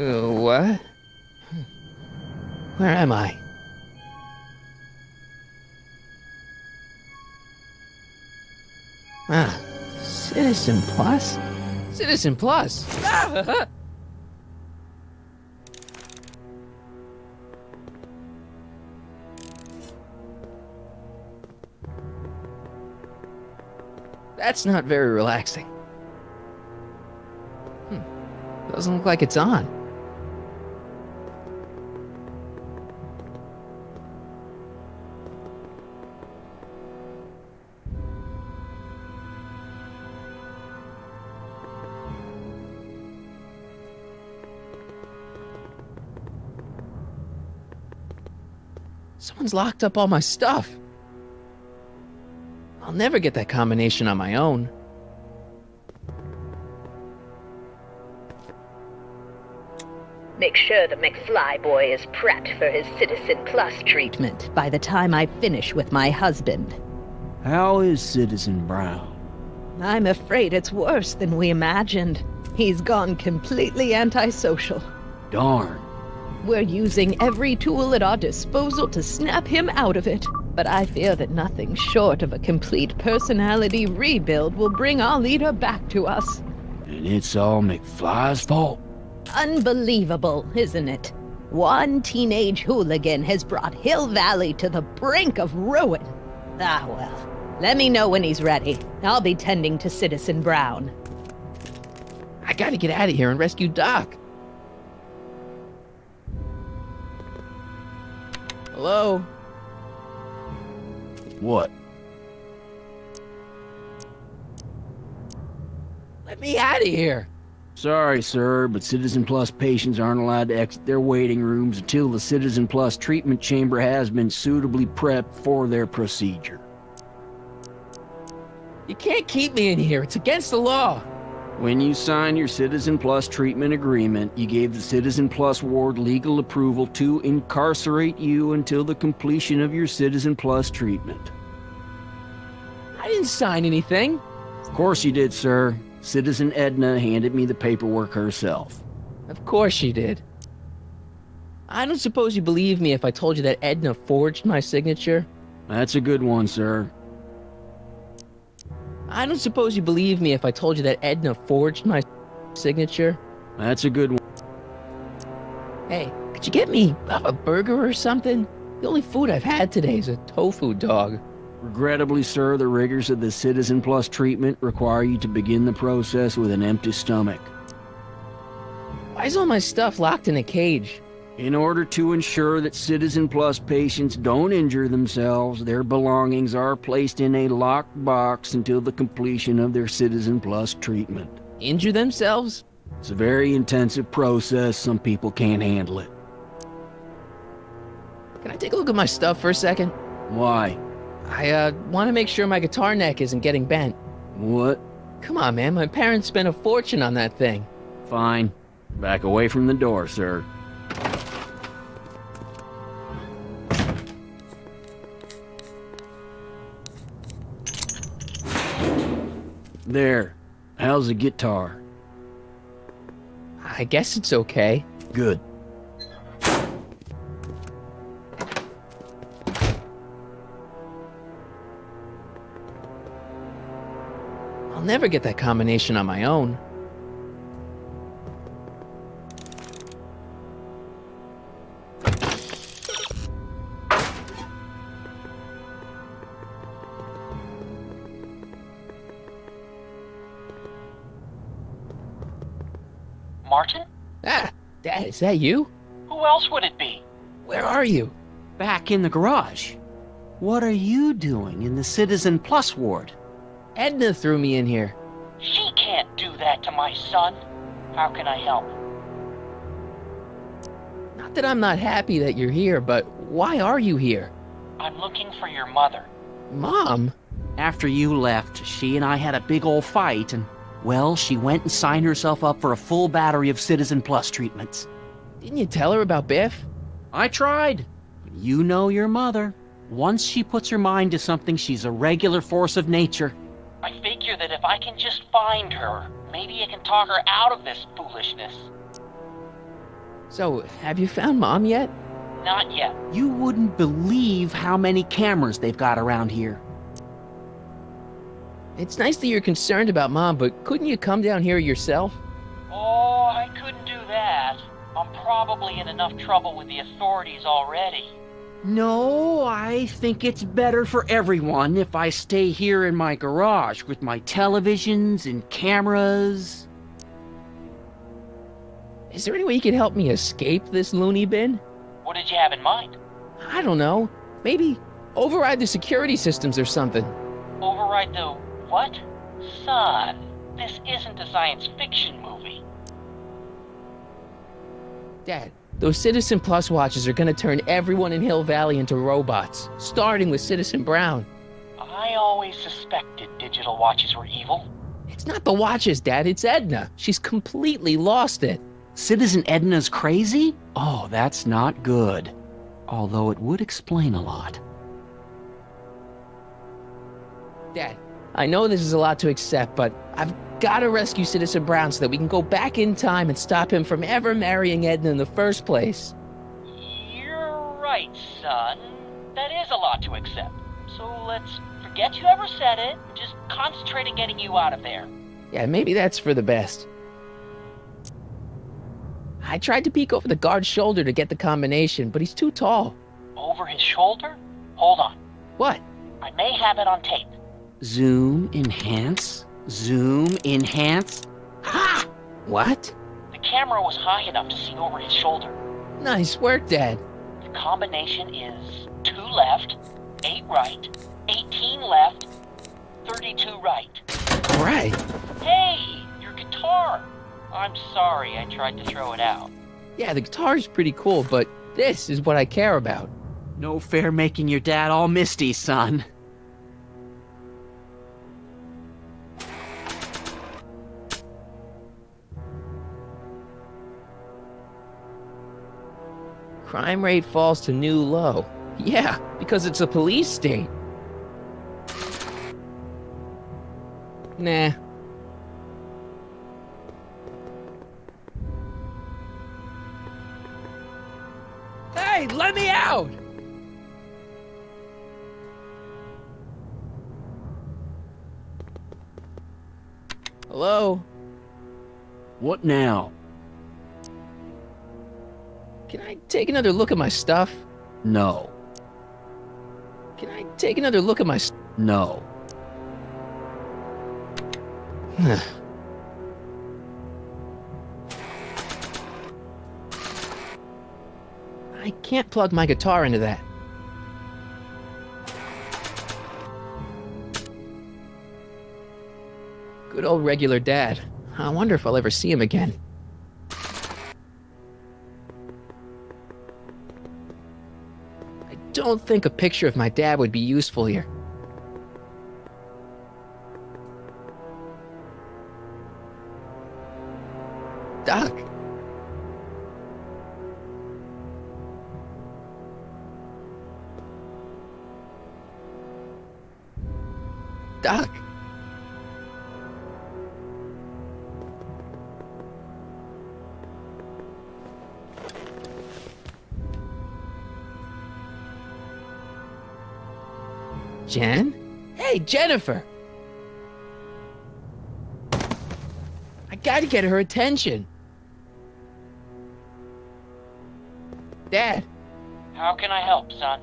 What? Where am I? Ah, Citizen Plus? Citizen Plus! Ah! That's not very relaxing. Doesn't look like it's on. Someone's locked up all my stuff. I'll never get that combination on my own. Make sure the McFlyboy is prepped for his Citizen Plus treatment by the time I finish with my husband. How is Citizen Brown? I'm afraid it's worse than we imagined. He's gone completely antisocial. Darn. We're using every tool at our disposal to snap him out of it. But I fear that nothing short of a complete personality rebuild will bring our leader back to us. And it's all McFly's fault? Unbelievable, isn't it? One teenage hooligan has brought Hill Valley to the brink of ruin. Ah, well. Let me know when he's ready. I'll be tending to Citizen Brown. I gotta get out of here and rescue Doc. Hello? What? Let me out of here. Sorry, sir, but Citizen Plus patients aren't allowed to exit their waiting rooms until the Citizen Plus treatment chamber has been suitably prepped for their procedure. You can't keep me in here. It's against the law. When you signed your Citizen Plus treatment agreement, you gave the Citizen Plus ward legal approval to incarcerate you until the completion of your Citizen Plus treatment. I didn't sign anything. Of course you did, sir. Citizen Edna handed me the paperwork herself. Of course she did. I don't suppose you believe me if I told you that Edna forged my signature? That's a good one, sir. I don't suppose you believe me if I told you that Edna forged my signature? That's a good one. Hey, could you get me a burger or something? The only food I've had today is a tofu dog. Regrettably, sir, the rigors of the Citizen Plus treatment require you to begin the process with an empty stomach. Why is all my stuff locked in a cage? In order to ensure that Citizen Plus patients don't injure themselves, their belongings are placed in a locked box until the completion of their Citizen Plus treatment. Injure themselves? It's a very intensive process. Some people can't handle it. Can I take a look at my stuff for a second? Why? I want to make sure my guitar neck isn't getting bent. What? Come on, man. My parents spent a fortune on that thing. Fine. Back away from the door, sir. There. How's the guitar? I guess it's okay. Good. I'll never get that combination on my own. Martin? Ah, Dad, is that you? Who else would it be? Where are you? Back in the garage. What are you doing in the Citizen Plus ward? Edna threw me in here. She can't do that to my son. How can I help? Not that I'm not happy that you're here, but why are you here? I'm looking for your mother. Mom? After you left, she and I had a big old fight, and, well, she went and signed herself up for a full battery of Citizen Plus treatments. Didn't you tell her about Biff? I tried. But you know your mother. Once she puts her mind to something, she's a regular force of nature. I figure that if I can just find her, maybe I can talk her out of this foolishness. So, have you found Mom yet? Not yet. You wouldn't believe how many cameras they've got around here. It's nice that you're concerned about Mom, but couldn't you come down here yourself? Oh, I couldn't do that. I'm probably in enough trouble with the authorities already. No, I think it's better for everyone if I stay here in my garage with my televisions and cameras. Is there any way you could help me escape this loony bin? What did you have in mind? I don't know. Maybe override the security systems or something. Override the what? Son, this isn't a science fiction movie. Dad, those Citizen Plus watches are gonna turn everyone in Hill Valley into robots, starting with Citizen Brown. I always suspected digital watches were evil. It's not the watches, Dad, it's Edna. She's completely lost it. Citizen Edna's crazy? Oh, that's not good. Although it would explain a lot. Dad, I know this is a lot to accept, but I've gotta rescue Citizen Brown so that we can go back in time and stop him from ever marrying Edna in the first place. You're right, son. That is a lot to accept. So let's forget you ever said it. Just concentrate on getting you out of there. Yeah, maybe that's for the best. I tried to peek over the guard's shoulder to get the combination, but he's too tall. Over his shoulder? Hold on. What? I may have it on tape. Zoom, enhance, zoom, enhance. Ha! What? The camera was high enough to see over his shoulder. Nice work, Dad. The combination is 2 left, 8 right, 18 left, 32 right. All right. Hey, your guitar! I'm sorry I tried to throw it out. Yeah, the guitar's pretty cool, but this is what I care about. No fair making your dad all misty, son. Crime rate falls to new low. Yeah, because it's a police state. Nah. Hey, let me out! Hello? What now? Can I take another look at my stuff? No. Can I take another look at my No. I can't plug my guitar into that. Good old regular Dad. I wonder if I'll ever see him again. I don't think a picture of my dad would be useful here. Doc. Doc. Jen? Hey, Jennifer! I gotta get her attention. Dad. How can I help, son?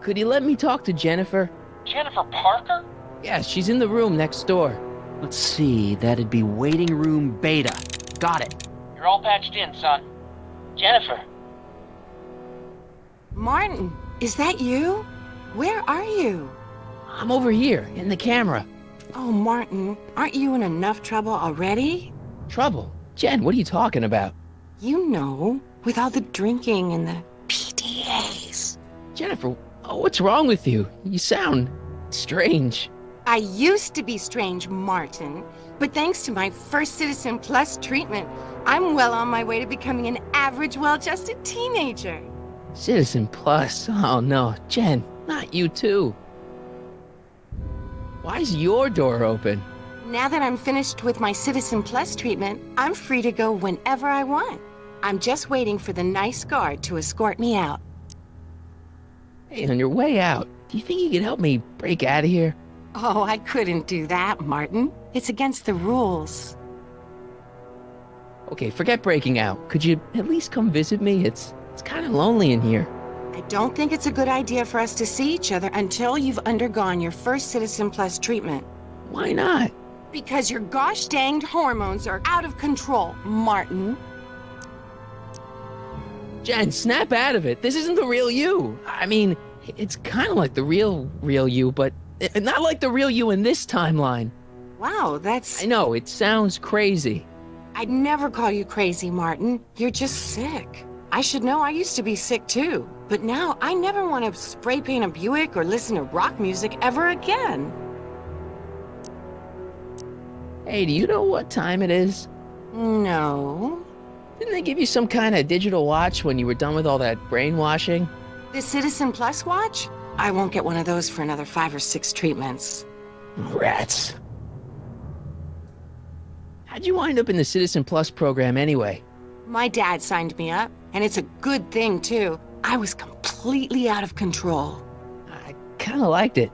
Could you let me talk to Jennifer? Jennifer Parker? Yeah, she's in the room next door. Let's see, that'd be waiting room beta. Got it. You're all patched in, son. Jennifer. Martin, is that you? Where are you? I'm over here, in the camera. Oh, Martin, aren't you in enough trouble already? Trouble? Jen, what are you talking about? You know, with all the drinking and the PDAs. Jennifer, what's wrong with you? You sound strange. I used to be strange, Martin, but thanks to my first Citizen Plus treatment, I'm well on my way to becoming an average, well-adjusted teenager. Citizen Plus? Oh no, Jen, not you too. Why's your door open? Now that I'm finished with my Citizen Plus treatment, I'm free to go whenever I want. I'm just waiting for the nice guard to escort me out. Hey, on your way out, do you think you could help me break out of here? Oh, I couldn't do that, Martin. It's against the rules. Okay, forget breaking out. Could you at least come visit me? It's kind of lonely in here. I don't think it's a good idea for us to see each other until you've undergone your first Citizen Plus treatment. Why not? Because your gosh danged hormones are out of control, Martin. Jen, snap out of it. This isn't the real you. I mean, it's kind of like the real you, but not like the real you in this timeline. Wow, that's... I know, it sounds crazy. I'd never call you crazy, Martin. You're just sick. I should know, I used to be sick too. But now I never want to spray paint a Buick or listen to rock music ever again. Hey, do you know what time it is? No. Didn't they give you some kind of digital watch when you were done with all that brainwashing? The Citizen Plus watch? I won't get one of those for another 5 or 6 treatments. Rats. How'd you wind up in the Citizen Plus program anyway? My dad signed me up, and it's a good thing, too. I was completely out of control. I kind of liked it.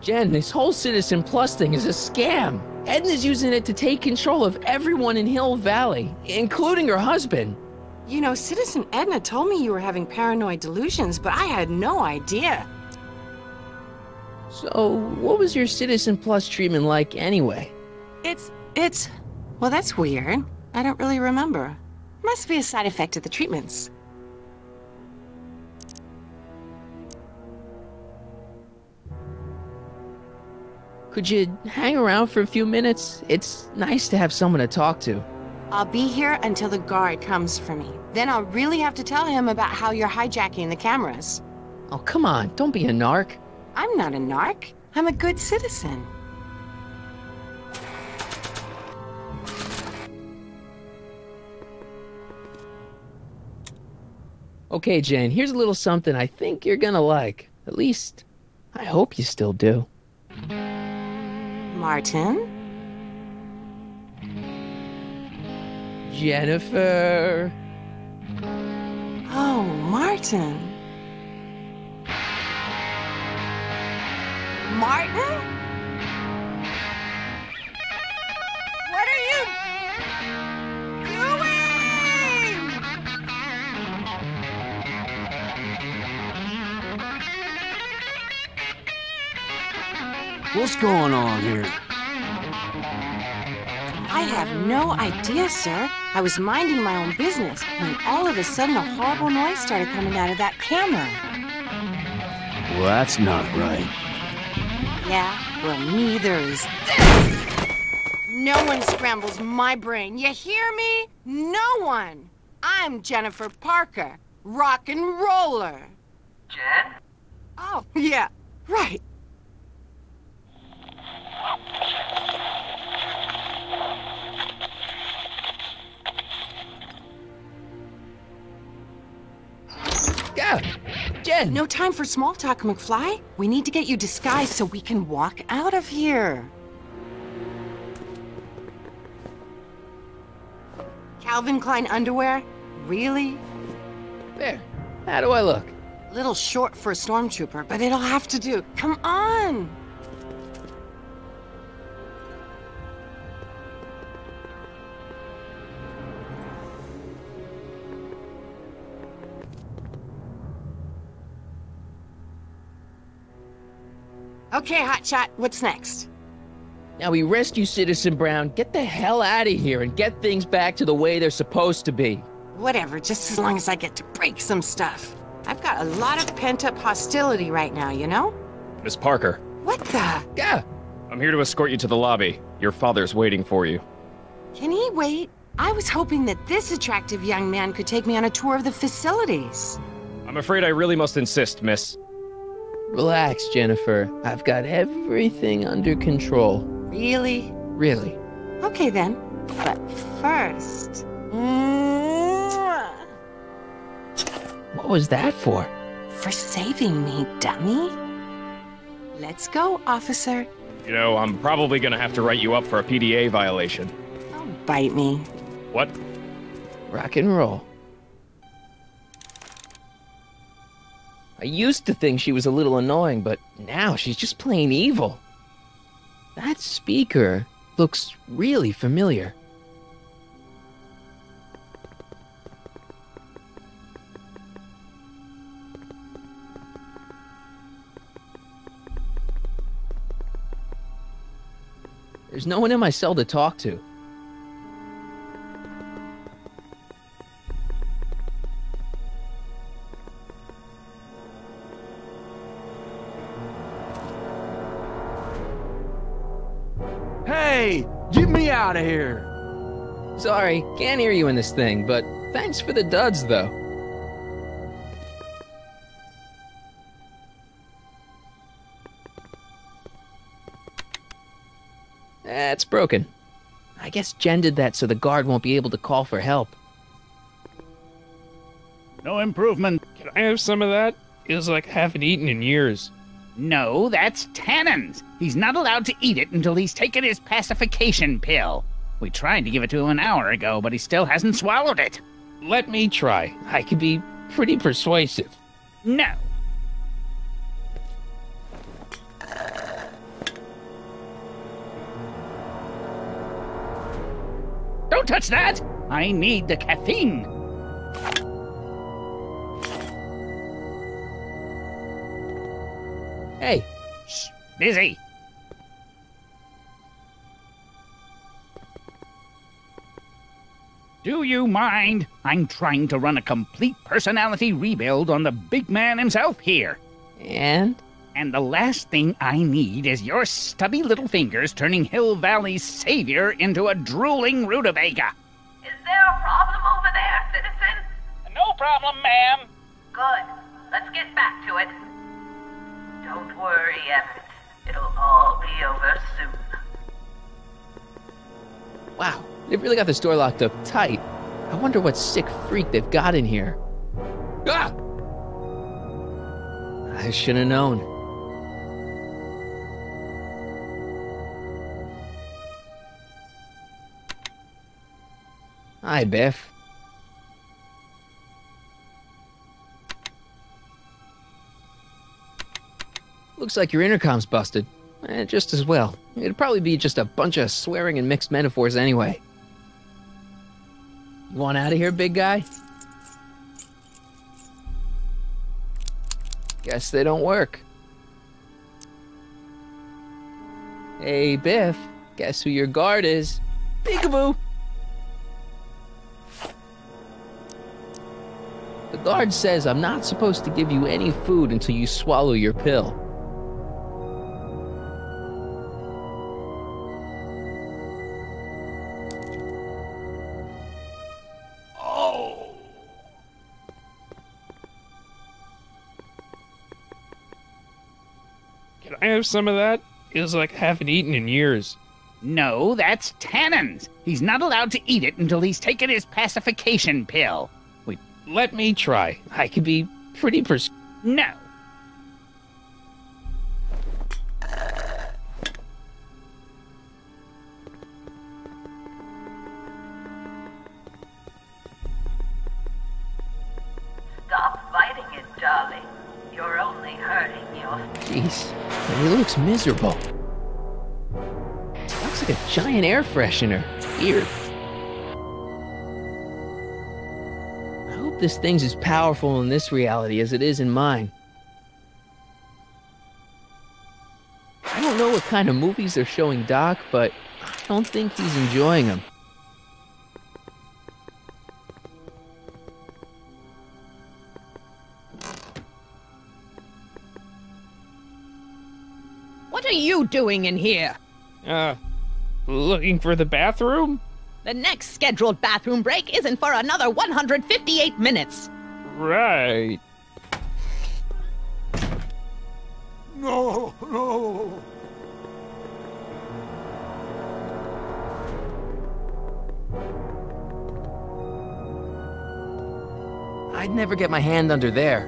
Jen, this whole Citizen Plus thing is a scam. Edna's using it to take control of everyone in Hill Valley, including her husband. You know, Citizen Edna told me you were having paranoid delusions, but I had no idea. So, what was your Citizen Plus treatment like anyway? Well, that's weird. I don't really remember. Must be a side effect of the treatments. Could you hang around for a few minutes? It's nice to have someone to talk to. I'll be here until the guard comes for me. Then I'll really have to tell him about how you're hijacking the cameras. Oh, come on, don't be a narc. I'm not a narc. I'm a good citizen. Okay, Jane, here's a little something I think you're gonna like. At least, I hope you still do. Martin? Jennifer. Oh, Martin. Martin? What are you doing? What's going on here? I have no idea, sir. I was minding my own business when all of a sudden a horrible noise started coming out of that camera. Well, that's not right. Yeah, well, neither is this. No one scrambles my brain. You hear me? No one. I'm Jennifer Parker, rock and roller. Jen? Oh, yeah, right. Yeah, Jen. No time for small talk, McFly. We need to get you disguised so we can walk out of here. Calvin Klein underwear? Really? There. How do I look? A little short for a stormtrooper, but it'll have to do. Come on! Okay, Hotshot, what's next? Now we rescue Citizen Brown, get the hell out of here, and get things back to the way they're supposed to be. Whatever, just as long as I get to break some stuff. I've got a lot of pent-up hostility right now, you know? Miss Parker, What the? Yeah. I'm here to escort you to the lobby. Your father's waiting for you. Can he wait? I was hoping that this attractive young man could take me on a tour of the facilities. I'm afraid I really must insist, miss. Relax, Jennifer. I've got everything under control. Really? Really. Okay then. But first... Mwah! What was that for? For saving me, dummy. Let's go, officer. You know, I'm probably gonna have to write you up for a PDA violation. Don't bite me. What? Rock and roll. I used to think she was a little annoying, but now she's just plain evil. That speaker looks really familiar. There's no one in my cell to talk to. Hey, get me out of here! Sorry, can't hear you in this thing, but thanks for the duds, though. It's broken. I guess Jen did that so the guard won't be able to call for help. No improvement. Can I have some of that? Feels like I haven't eaten in years. No, that's Tannen's. He's not allowed to eat it until he's taken his pacification pill. We tried to give it to him an hour ago, but he still hasn't swallowed it. Let me try. I can be pretty persuasive. No. Don't touch that! I need the caffeine. Hey, Shh, busy. Do you mind? I'm trying to run a complete personality rebuild on the big man himself here. and? And the last thing I need is your stubby little fingers turning Hill Valley's savior into a drooling rutabaga. Is there a problem over there, citizen? No problem, ma'am. Good. Let's get back to it. Don't worry, Everett. It'll all be over soon. Wow, they've really got this door locked up tight. I wonder what sick freak they've got in here. Ah! I should have known. Hi, Biff. Looks like your intercom's busted. Just as well. It'd probably be just a bunch of swearing and mixed metaphors anyway. You want out of here, big guy? Guess they don't work. Hey, Biff. Guess who your guard is? Peekaboo! The guard says I'm not supposed to give you any food until you swallow your pill. Can I have some of that? Feels like I haven't eaten in years. No, that's Tannen's. He's not allowed to eat it until he's taken his pacification pill. Let me try. I can be pretty No. Stop fighting it, darling. You're only hurting your... Jeez, he looks miserable. Looks like a giant air freshener. Weird. I hope this thing's as powerful in this reality as it is in mine. I don't know what kind of movies they're showing Doc, but I don't think he's enjoying them. What are you doing in here? Looking for the bathroom? The next scheduled bathroom break isn't for another 158 minutes. Right. No, no. I'd never get my hand under there.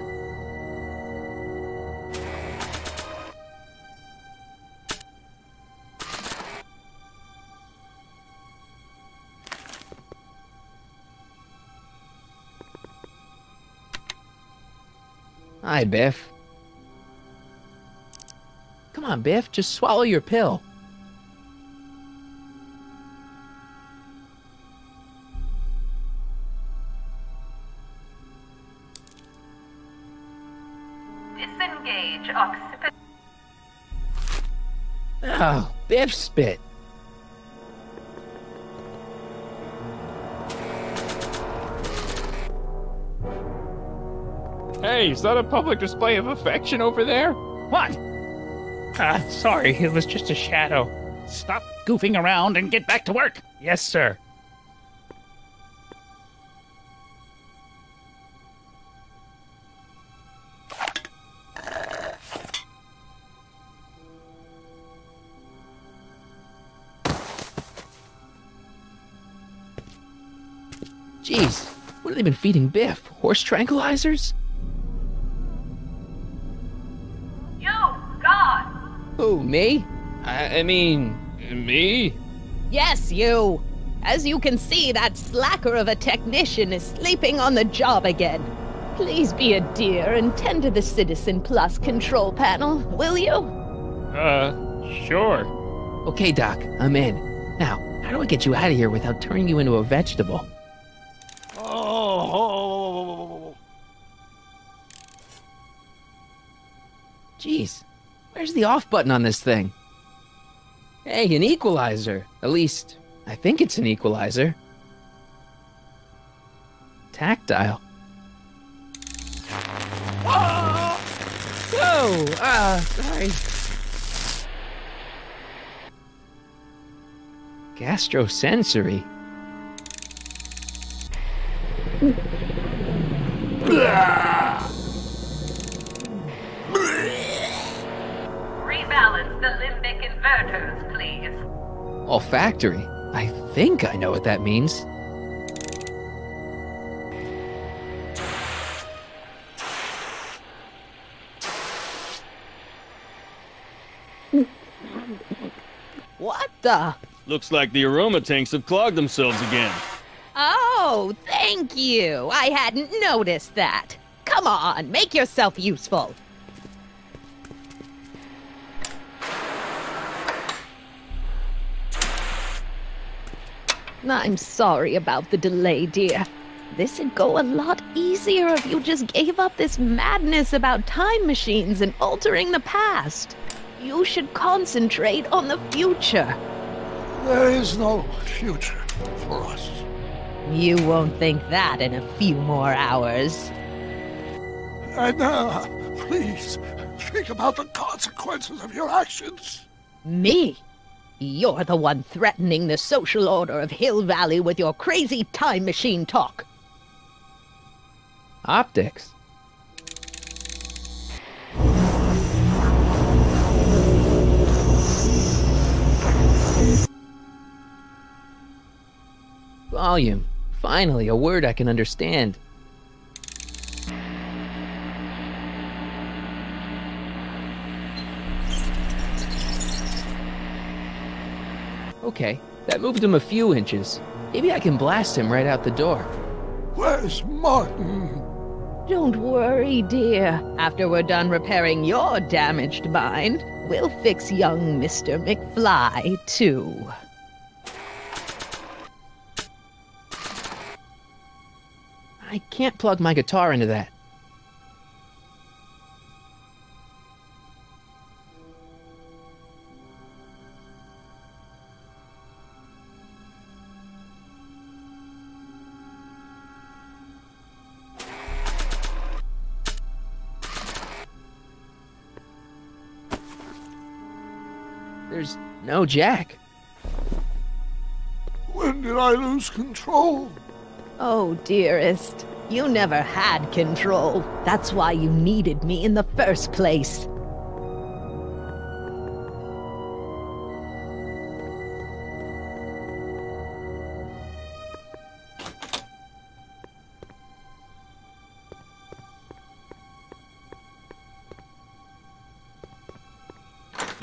Hi, Biff. Come on, Biff, just swallow your pill. Disengage occiput. Oh, Biff spit. Hey, is that a public display of affection over there? What? Sorry, it was just a shadow. Stop goofing around and get back to work. Yes, sir. Jeez, what have they been feeding Biff? Horse tranquilizers? You, God! Who, me? I mean, me? Yes, you. As you can see, that slacker of a technician is sleeping on the job again. Please be a dear and tend to the Citizen Plus control panel, will you? Sure. Okay, Doc, I'm in. Now, how do I get you out of here without turning you into a vegetable? Jeez, where's the off button on this thing? Hey, an equalizer. At least, I think it's an equalizer. Tactile. Whoa! Sorry. Gastrosensory. Rebalance the limbic inverters, please. Olfactory. I think I know what that means. What the? Looks like the aroma tanks have clogged themselves again. Oh, thank you. I hadn't noticed that. Come on, make yourself useful. I'm sorry about the delay, dear. This'd go a lot easier if you just gave up this madness about time machines and altering the past. You should concentrate on the future. There is no future for us. You won't think that in a few more hours. And, please, think about the consequences of your actions. Me? You're the one threatening the social order of Hill Valley with your crazy time machine talk. Optics. Volume. Finally, a word I can understand. Okay, that moved him a few inches. Maybe I can blast him right out the door. Where's Martin? Don't worry, dear. After we're done repairing your damaged mind, we'll fix young Mr. McFly, too. I can't plug my guitar into that. There's no jack. When did I lose control? Oh, dearest, you never had control. That's why you needed me in the first place.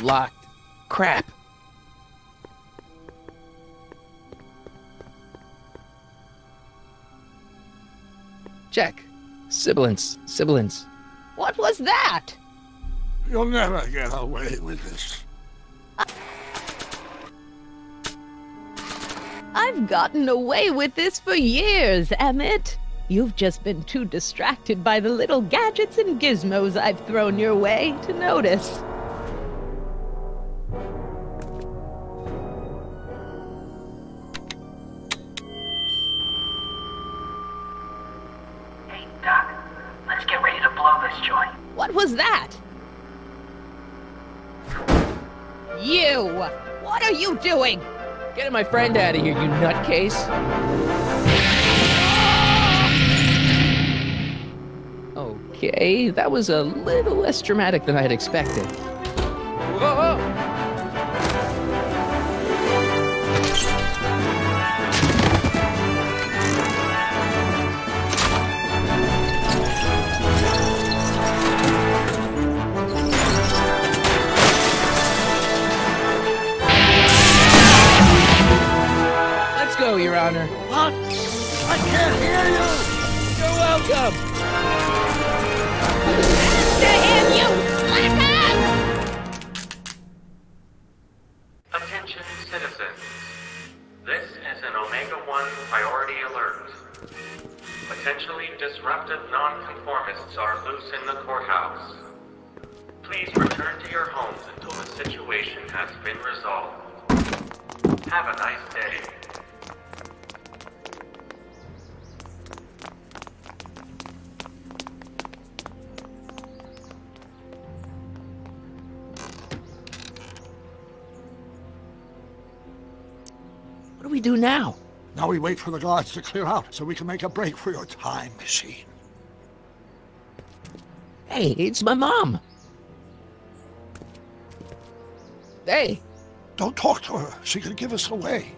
Locked. Crap. Check. Sibilance. Sibilance. What was that? You'll never get away with this. I've gotten away with this for years, Emmett. You've just been too distracted by the little gadgets and gizmos I've thrown your way to notice. Hey, Doc, let's get ready to blow this joint. What was that? You! What are you doing? Getting my friend out of here, you nutcase. Okay, that was a little less dramatic than I had expected. Whoa! Let's go, Your Honor. What? I can't hear you! You're welcome! To him, you slacker! Attention citizens. This is an Omega-1 priority alert. Potentially disruptive nonconformists are loose in the courthouse. Please return to your homes until the situation has been resolved. Have a nice day. What do we do now? Now we wait for the guards to clear out so we can make a break for your time machine. Hey, it's my mom. Hey. Don't talk to her. She could give us away.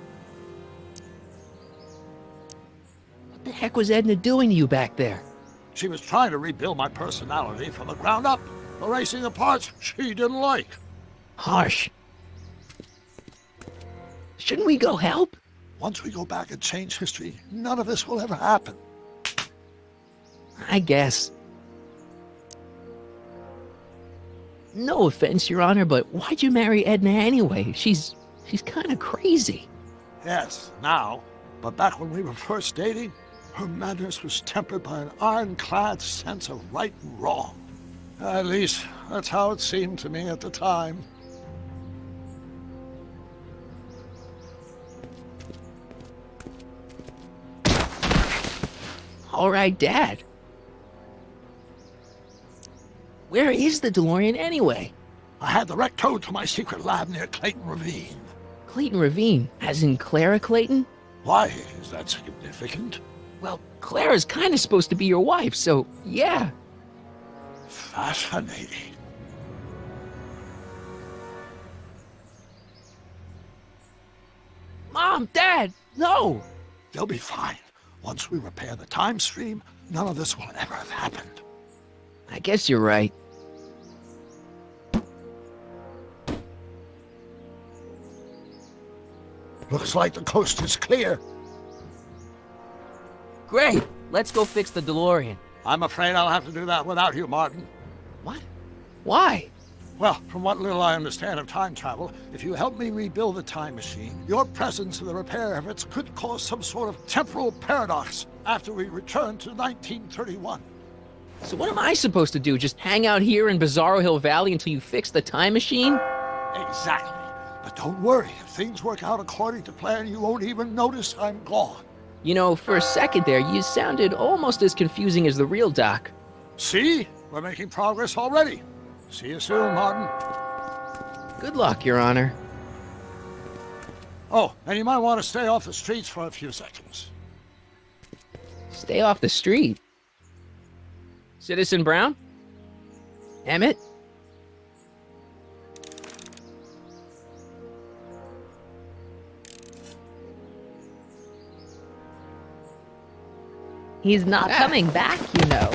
What the heck was Edna doing to you back there? She was trying to rebuild my personality from the ground up, erasing the parts she didn't like. Harsh. Shouldn't we go help? Once we go back and change history, none of this will ever happen. I guess. No offense, Your Honor, but why'd you marry Edna anyway? She's kind of crazy. Yes, now. But back when we were first dating, her madness was tempered by an ironclad sense of right and wrong. At least, that's how it seemed to me at the time. All right, Dad. Where is the DeLorean anyway? I had the wreck towed to my secret lab near Clayton Ravine. Clayton Ravine? As in Clara Clayton? Why? Is that significant? Well, Clara's kind of supposed to be your wife, so yeah. Fascinating. Mom, Dad, no! They'll be fine. Once we repair the time stream, none of this will ever have happened. I guess you're right. Looks like the coast is clear. Great! Let's go fix the DeLorean. I'm afraid I'll have to do that without you, Martin. What? Why? Well, from what little I understand of time travel, if you help me rebuild the time machine, your presence in the repair efforts could cause some sort of temporal paradox after we return to 1931. So what am I supposed to do? Just hang out here in Bizarro Hill Valley until you fix the time machine? Exactly. But don't worry, if things work out according to plan, you won't even notice I'm gone. You know, for a second there, you sounded almost as confusing as the real Doc. See? We're making progress already. See you soon, Martin. Good luck, Your Honor. Oh, and you might want to stay off the streets for a few seconds. Stay off the street? Citizen Brown? Emmett? He's not coming back, you know.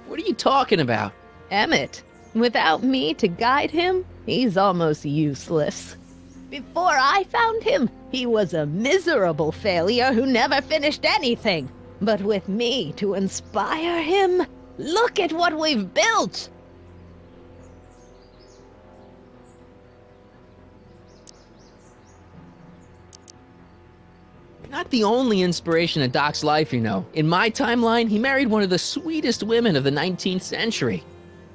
What are you talking about? Emmett, without me to guide him, he's almost useless. Before I found him, he was a miserable failure who never finished anything. But with me to inspire him, Look at what we've built! You're not the only inspiration of Doc's life, you know. In my timeline, he married one of the sweetest women of the 19th century.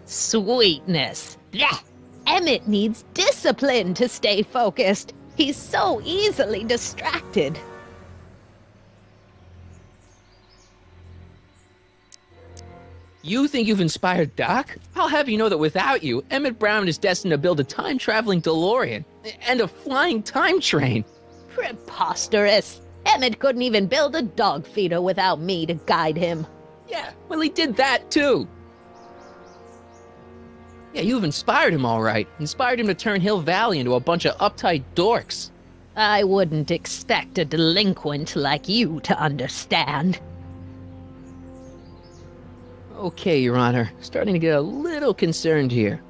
Sweetness. Blech. Emmett needs discipline to stay focused. He's so easily distracted. You think you've inspired Doc? I'll have you know that without you, Emmett Brown is destined to build a time-traveling DeLorean and a flying time train. Preposterous. Emmett couldn't even build a dog feeder without me to guide him. Yeah, well, he did that too. Yeah, you've inspired him all right. Inspired him to turn Hill Valley into a bunch of uptight dorks. I wouldn't expect a delinquent like you to understand. Okay, Your Honor. Starting to get a little concerned here.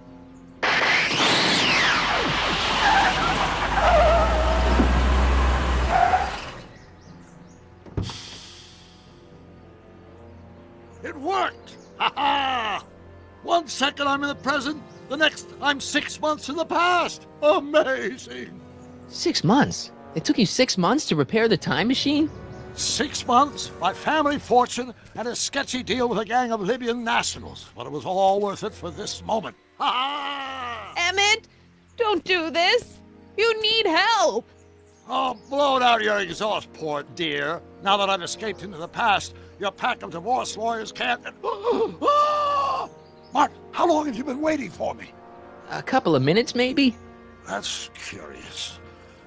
It worked! Ha-ha! 1 second I'm in the present, the next I'm 6 months in the past! Amazing! 6 months? It took you 6 months to repair the time machine? 6 months, my family fortune, and a sketchy deal with a gang of Libyan nationals. But it was all worth it for this moment. Ha-ha! Emmett, don't do this. You need help. Oh, blow it out your exhaust port, dear. Now that I've escaped into the past, your pack of divorce lawyers can't... Mark, how long have you been waiting for me? A couple of minutes, maybe? That's curious.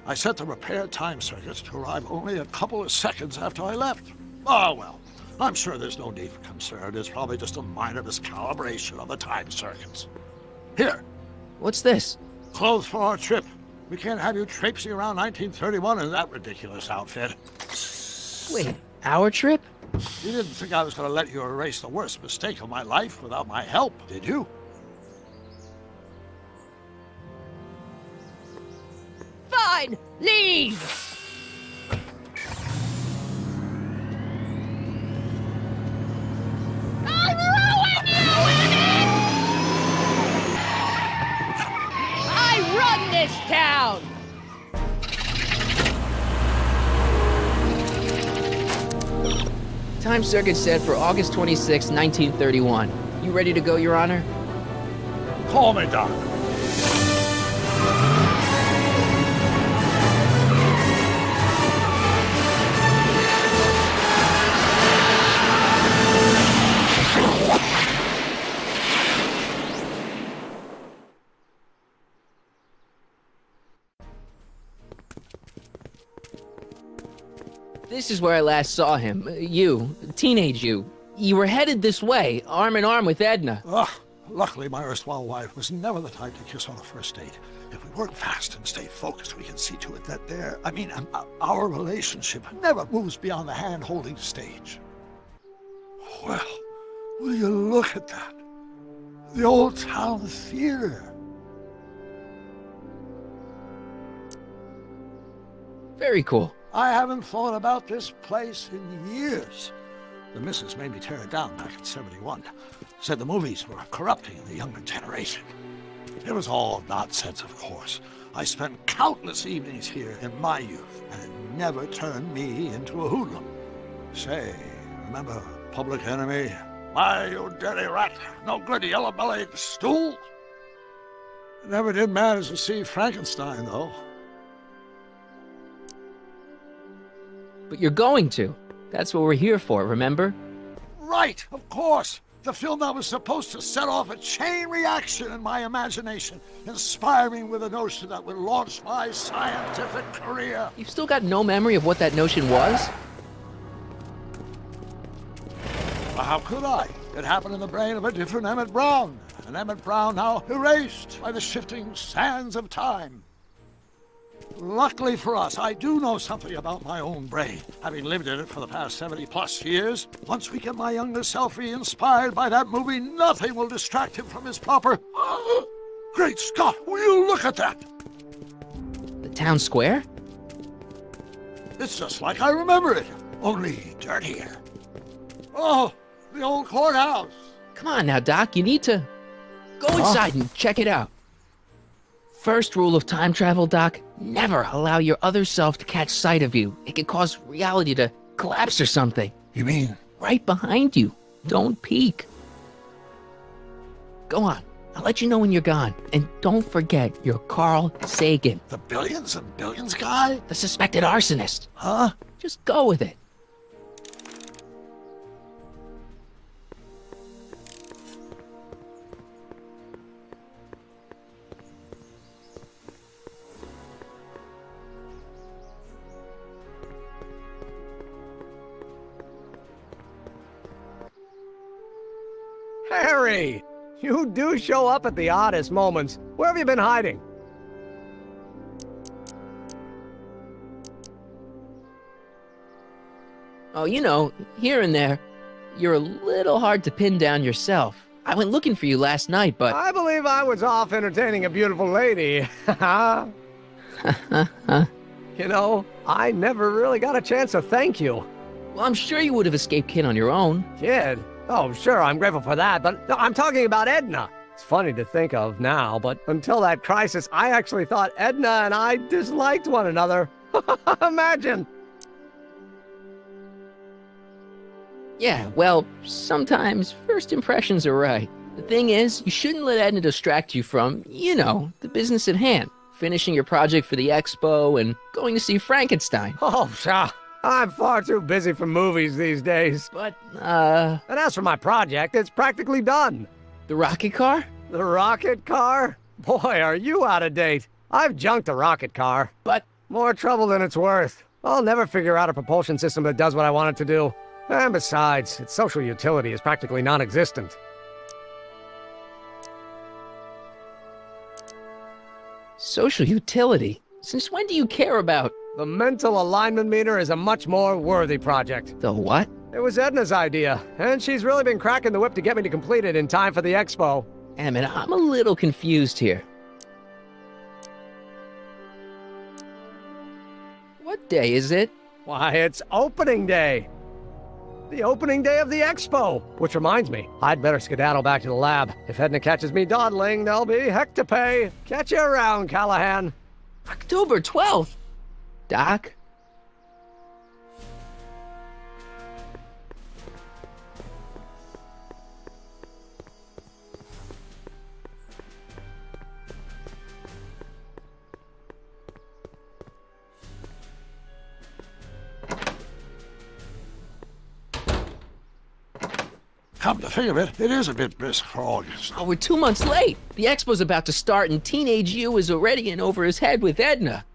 I set the repair time circuits to arrive only a couple of seconds after I left. Oh, well, I'm sure there's no need for concern. It's probably just a minor miscalibration of the time circuits. Here. What's this? Clothes for our trip. We can't have you traipsing around 1931 in that ridiculous outfit. Wait, our trip? You didn't think I was going to let you erase the worst mistake of my life without my help, did you? Fine, leave! I'll ruin you, Emmett! I run this town! Time circuit set for August 26, 1931. You ready to go, Your Honor? Call me, Doc. This is where I last saw him. You, teenage you. You were headed this way, arm in arm with Edna. Luckily, my erstwhile wife was never the type to kiss on a first date. If we work fast and stay focused, we can see to it that our relationship never moves beyond the hand-holding stage. Well, will you look at that? The old town theater. Very cool. I haven't thought about this place in years. The missus made me tear it down back in '71. Said the movies were corrupting the younger generation. It was all nonsense, of course. I spent countless evenings here in my youth, and it never turned me into a hoodlum. Say, remember Public Enemy? Why, you dirty rat, no good yellow-bellied stool? I never did manage to see Frankenstein, though. But you're going to. That's what we're here for, remember? Right, of course. The film that was supposed to set off a chain reaction in my imagination, inspiring with a notion that would launch my scientific career. You've still got no memory of what that notion was? Well, how could I? It happened in the brain of a different Emmett Brown. An Emmett Brown now erased by the shifting sands of time. Luckily for us, I do know something about my own brain, having lived in it for the past 70+ years. Once we get my younger self re-inspired by that movie, nothing will distract him from his proper... Great Scott, will you look at that? The town square? It's just like I remember it, only dirtier. Oh, the old courthouse. Come on now, Doc, you need to go inside and check it out. First rule of time travel, Doc, never allow your other self to catch sight of you. It could cause reality to collapse or something. You mean? Right behind you. Don't peek. Go on. I'll let you know when you're gone. And don't forget, you're Carl Sagan. The billions and billions guy? The suspected arsonist. Huh? Just go with it. Harry! You do show up at the oddest moments. Where have you been hiding? Oh, you know, here and there. You're a little hard to pin down yourself. I went looking for you last night, but... I believe I was off entertaining a beautiful lady. You know, I never really got a chance to thank you. Well, I'm sure you would have escaped Kid on your own. Kid? Oh, sure, I'm grateful for that, but no, I'm talking about Edna. It's funny to think of now, but until that crisis, I actually thought Edna and I disliked one another. Imagine! Yeah, well, sometimes first impressions are right. The thing is, you shouldn't let Edna distract you from, you know, the business at hand. Finishing your project for the expo and going to see Frankenstein. Oh, sure. I'm far too busy for movies these days. But, And as for my project, it's practically done. The rocket car? The rocket car? Boy, are you out of date. I've junked the rocket car. But... more trouble than it's worth. I'll never figure out a propulsion system that does what I want it to do. And besides, its social utility is practically non-existent. Social utility? Since when do you care about... The mental alignment meter is a much more worthy project. The what? It was Edna's idea, and she's really been cracking the whip to get me to complete it in time for the expo. Damn it, I'm a little confused here. What day is it? Why, it's opening day. The opening day of the expo. Which reminds me, I'd better skedaddle back to the lab. If Edna catches me dawdling, there'll be heck to pay. Catch you around, Callahan. October 12th? Doc? Come to think of it, it is a bit brisk for August. Oh, we're 2 months late. The expo's about to start and teenage you is already in over his head with Edna.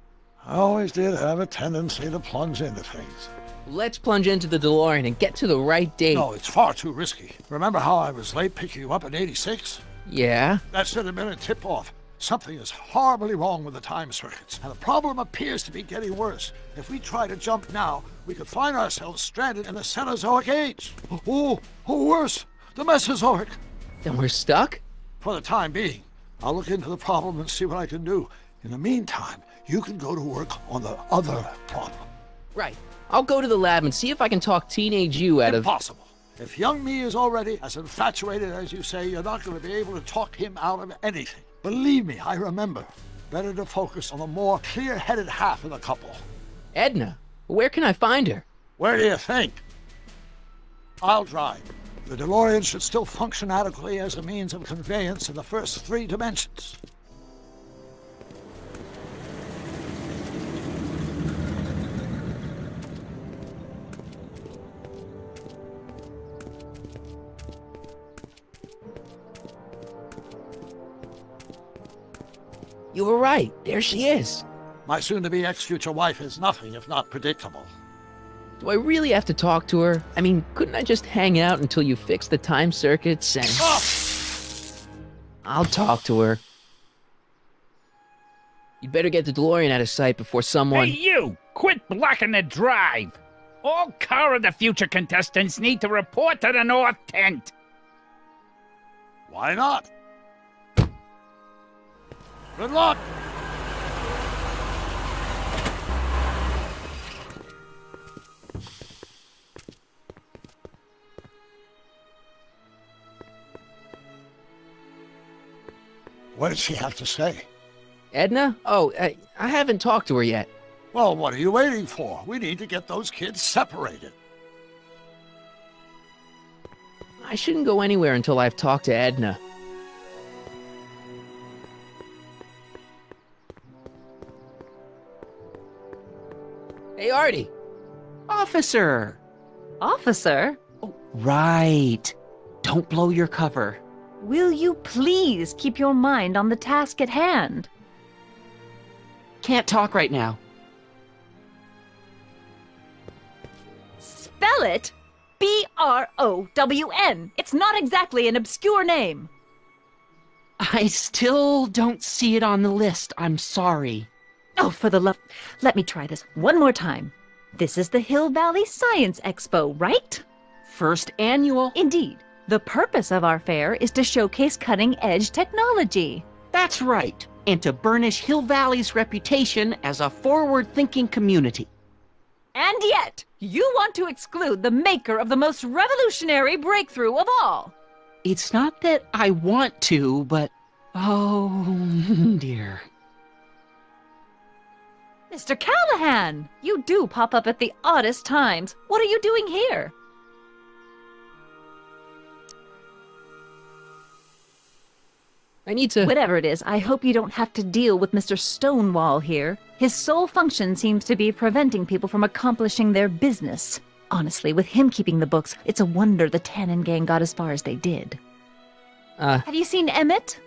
I always did have a tendency to plunge into things. Let's plunge into the DeLorean and get to the right date. No, it's far too risky. Remember how I was late picking you up in '86? Yeah? That should have been a tip-off. Something is horribly wrong with the time circuits, and the problem appears to be getting worse. If we try to jump now, we could find ourselves stranded in the Cenozoic age. Or worse, the Mesozoic. Then we're stuck? For the time being. I'll look into the problem and see what I can do. In the meantime, you can go to work on the other problem. Right. I'll go to the lab and see if I can talk teenage you out of... Impossible. If young me is already as infatuated as you say, you're not going to be able to talk him out of anything. Believe me, I remember. Better to focus on the more clear-headed half of the couple. Edna? Where can I find her? Where do you think? I'll drive. The DeLorean should still function adequately as a means of conveyance in the first 3 dimensions. You were right. There she is. My soon-to-be ex-future wife is nothing if not predictable. Do I really have to talk to her? I mean, couldn't I just hang out until you fix the time circuits and... Oh! I'll talk to her. You'd better get the DeLorean out of sight before someone... Hey, you! Quit blocking the drive! All Car of the Future contestants need to report to the North Tent! Why not? Good luck! What did she have to say? Edna? Oh, I haven't talked to her yet. Well, what are you waiting for? We need to get those kids separated. I shouldn't go anywhere until I've talked to Edna. Hey, Artie! Officer! Officer? Right. Don't blow your cover. Will you please keep your mind on the task at hand? Can't talk right now. Spell it B-R-O-W-N. It's not exactly an obscure name. I still don't see it on the list. I'm sorry. Oh, for the love... Let me try this one more time. This is the Hill Valley Science Expo, right? First annual. Indeed. The purpose of our fair is to showcase cutting-edge technology. That's right. And to burnish Hill Valley's reputation as a forward-thinking community. And yet, you want to exclude the maker of the most revolutionary breakthrough of all. It's not that I want to, but... oh, dear. Mr. Callahan! You do pop up at the oddest times. What are you doing here? I need to... Whatever it is, I hope you don't have to deal with Mr. Stonewall here. His sole function seems to be preventing people from accomplishing their business. Honestly, with him keeping the books, it's a wonder the Tannen gang got as far as they did. Have you seen Emmett?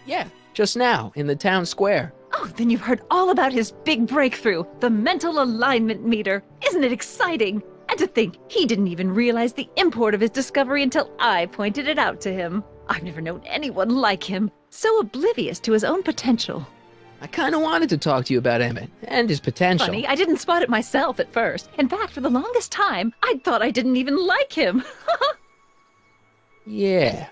Yeah, just now, in the town square. Oh, then you've heard all about his big breakthrough, the mental alignment meter. Isn't it exciting? And to think, he didn't even realize the import of his discovery until I pointed it out to him. I've never known anyone like him, so oblivious to his own potential. I kind of wanted to talk to you about Emmett and his potential. Funny, I didn't spot it myself at first. In fact, for the longest time, I thought I didn't even like him. Yeah.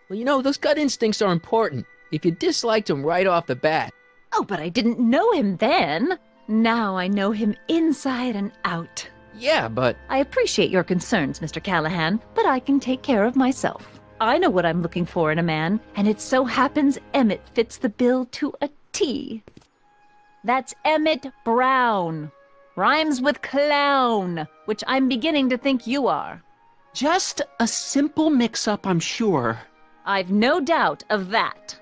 Well, you know, those gut instincts are important. If you disliked him right off the bat. Oh, but I didn't know him then. Now I know him inside and out. Yeah, but... I appreciate your concerns, Mr. Callahan, but I can take care of myself. I know what I'm looking for in a man, and it so happens Emmett fits the bill to a T. That's Emmett Brown. Rhymes with clown, which I'm beginning to think you are. Just a simple mix-up, I'm sure. I've no doubt of that.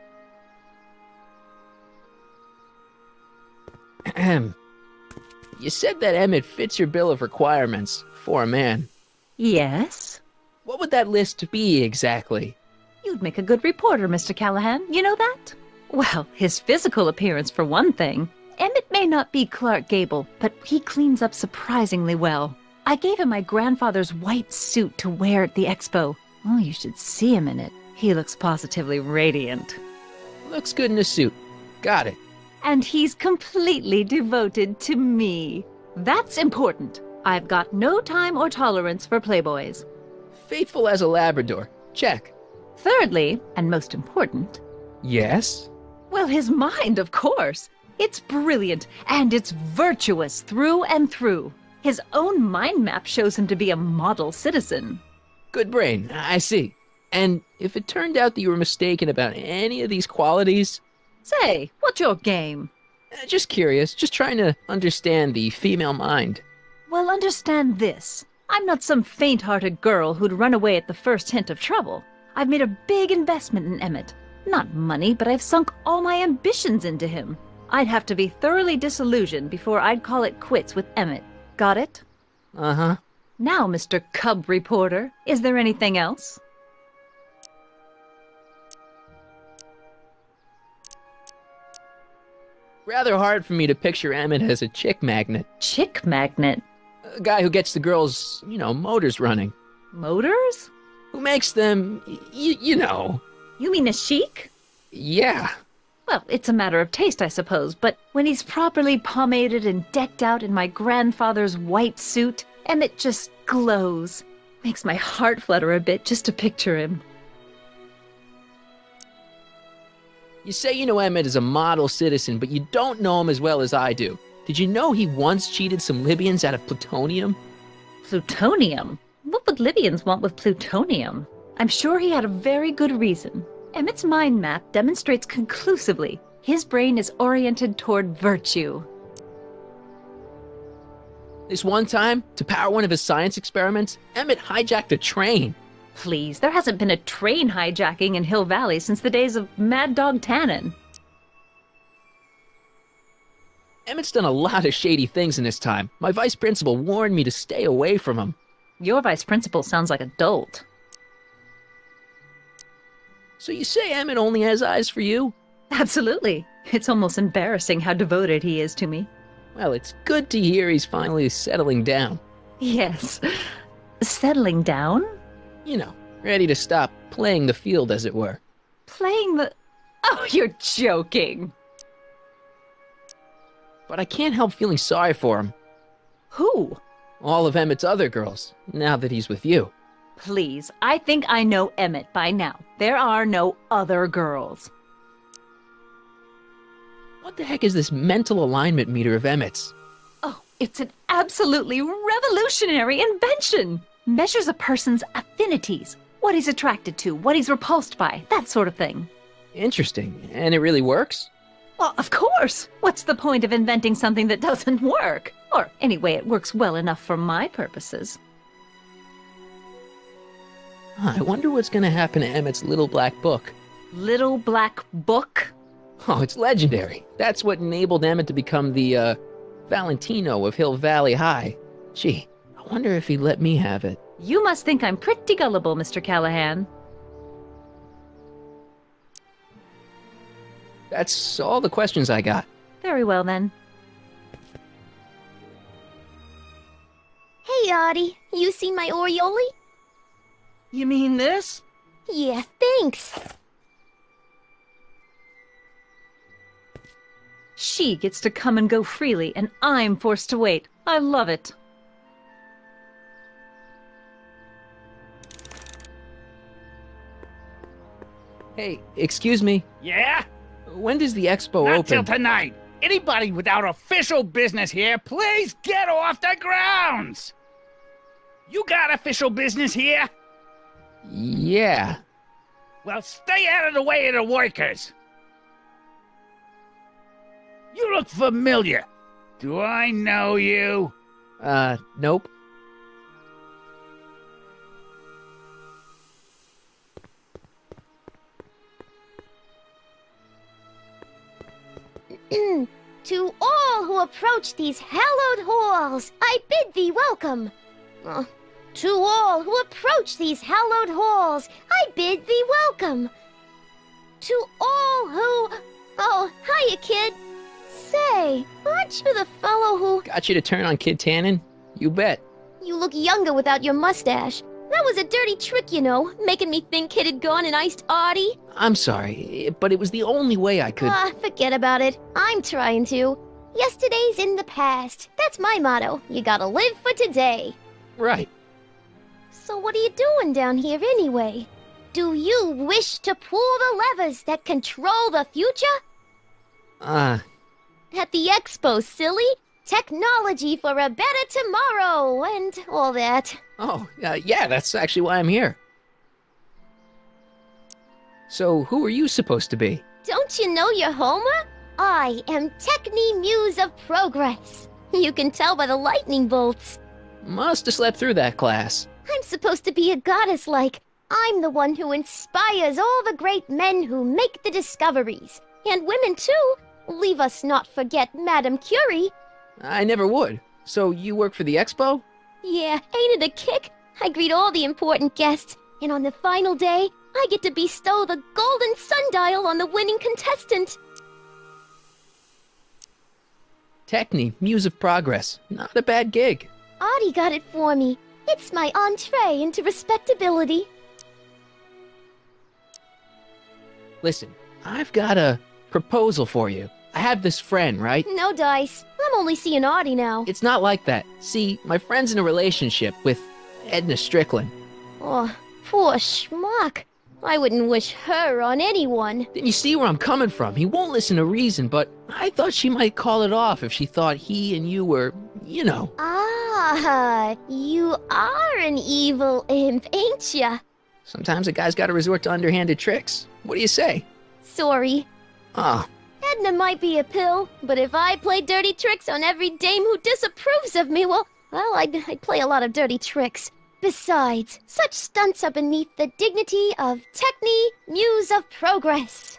You said that Emmett fits your bill of requirements for a man. Yes? What would that list be exactly? You'd make a good reporter, Mr. Callahan. You know that? Well, his physical appearance for one thing. Emmett may not be Clark Gable, but he cleans up surprisingly well. I gave him my grandfather's white suit to wear at the expo. Oh, you should see him in it. He looks positively radiant. Looks good in a suit. Got it. And he's completely devoted to me. That's important. I've got no time or tolerance for playboys. Faithful as a Labrador. Check. Thirdly, and most important... Yes? Well, his mind, of course. It's brilliant, and it's virtuous through and through. His own mind map shows him to be a model citizen. Good brain, I see. And if it turned out that you were mistaken about any of these qualities... Say, what's your game? Just curious, just trying to understand the female mind. Well, understand this. I'm not some faint-hearted girl who'd run away at the first hint of trouble. I've made a big investment in Emmett. Not money, but I've sunk all my ambitions into him. I'd have to be thoroughly disillusioned before I'd call it quits with Emmett. Got it? Uh-huh. Now, Mr. Cub Reporter, is there anything else? Rather hard for me to picture Emmett as a chick magnet. Chick magnet? A guy who gets the girls, you know, motors running. Motors? Who makes them, you know. You mean a chic? Yeah. Well, it's a matter of taste, I suppose, but when he's properly pomaded and decked out in my grandfather's white suit, Emmett just glows. Makes my heart flutter a bit just to picture him. You say you know Emmett is a model citizen, but you don't know him as well as I do. Did you know he once cheated some Libyans out of plutonium? Plutonium? What would Libyans want with plutonium? I'm sure he had a very good reason. Emmett's mind map demonstrates conclusively his brain is oriented toward virtue. This one time, to power one of his science experiments, Emmett hijacked a train. Please, there hasn't been a train hijacking in Hill Valley since the days of Mad Dog Tannen. Emmett's done a lot of shady things in his time. My vice principal warned me to stay away from him. Your vice principal sounds like a dolt. So you say Emmett only has eyes for you? Absolutely. It's almost embarrassing how devoted he is to me. Well, it's good to hear he's finally settling down. Yes. Settling down? You know, ready to stop playing the field, as it were. Playing the... Oh, you're joking. But I can't help feeling sorry for him. Who? All of Emmett's other girls, now that he's with you. Please, I think I know Emmett by now. There are no other girls. What the heck is this mental alignment meter of Emmett's? Oh, it's an absolutely revolutionary invention. Measures a person's affinities, what he's attracted to, what he's repulsed by, that sort of thing. Interesting. And it really works? Well, of course. What's the point of inventing something that doesn't work? Or anyway, it works well enough for my purposes. I wonder what's going to happen to Emmett's little black book. Little black book? Oh, it's legendary. That's what enabled Emmett to become the, Valentino of Hill Valley High. Gee, I wonder if he'd let me have it. You must think I'm pretty gullible, Mr. Callahan. That's all the questions I got. Very well, then. Hey, Artie. You seen my Oriole? You mean this? Yeah, thanks. She gets to come and go freely, and I'm forced to wait. I love it. Hey, excuse me. Yeah? When does the expo Not open? till tonight. Anybody without official business here, please get off the grounds! You got official business here? Yeah. Well, stay out of the way of the workers. You look familiar. Do I know you? Nope. To all who approach these hallowed halls, I bid thee welcome. To all who approach these hallowed halls, I bid thee welcome. To all who... Oh, hiya, kid. Say, aren't you the fellow who... Got you to turn on Kid Tannen? You bet. You look younger without your mustache. That was a dirty trick, you know, making me think Kid had gone and iced Artie. I'm sorry, but it was the only way I could... Forget about it. I'm trying to. Yesterday's in the past. That's my motto. You gotta live for today. Right. So what are you doing down here anyway? Do you wish to pull the levers that control the future? At the expo, silly. Technology for a better tomorrow, and all that. Oh, yeah, that's actually why I'm here. So, who are you supposed to be? Don't you know your Homer? I am Techni Muse of Progress. You can tell by the lightning bolts. Must have slept through that class. I'm supposed to be a goddess like. I'm the one who inspires all the great men who make the discoveries. And women too. Leave us not forget Madame Curie. I never would. So you work for the expo? Yeah, ain't it a kick? I greet all the important guests, and on the final day, I get to bestow the golden sundial on the winning contestant. Techni, Muse of Progress. Not a bad gig. Artie got it for me. It's my entree into respectability. Listen, I've got a proposal for you. I have this friend, right? No dice. I'm only seeing Artie now. It's not like that. See, my friend's in a relationship with Edna Strickland. Oh, poor schmuck. I wouldn't wish her on anyone. Then you see where I'm coming from. He won't listen to reason, but I thought she might call it off if she thought he and you were, you know. Ah, you are an evil imp, ain't ya? Sometimes a guy's got to resort to underhanded tricks. What do you say? Sorry. Ah. Edna might be a pill, but if I play dirty tricks on every dame who disapproves of me, well, I'd play a lot of dirty tricks. Besides, such stunts are beneath the dignity of Techne, Muse of Progress.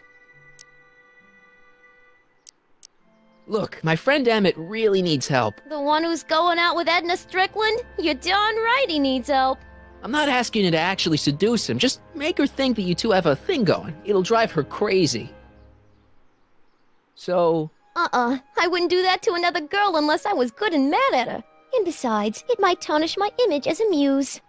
Look, my friend Emmett really needs help. The one who's going out with Edna Strickland? You're darn right he needs help. I'm not asking you to actually seduce him. Just make her think that you two have a thing going. It'll drive her crazy. So... I wouldn't do that to another girl unless I was good and mad at her. And besides, it might tarnish my image as a muse.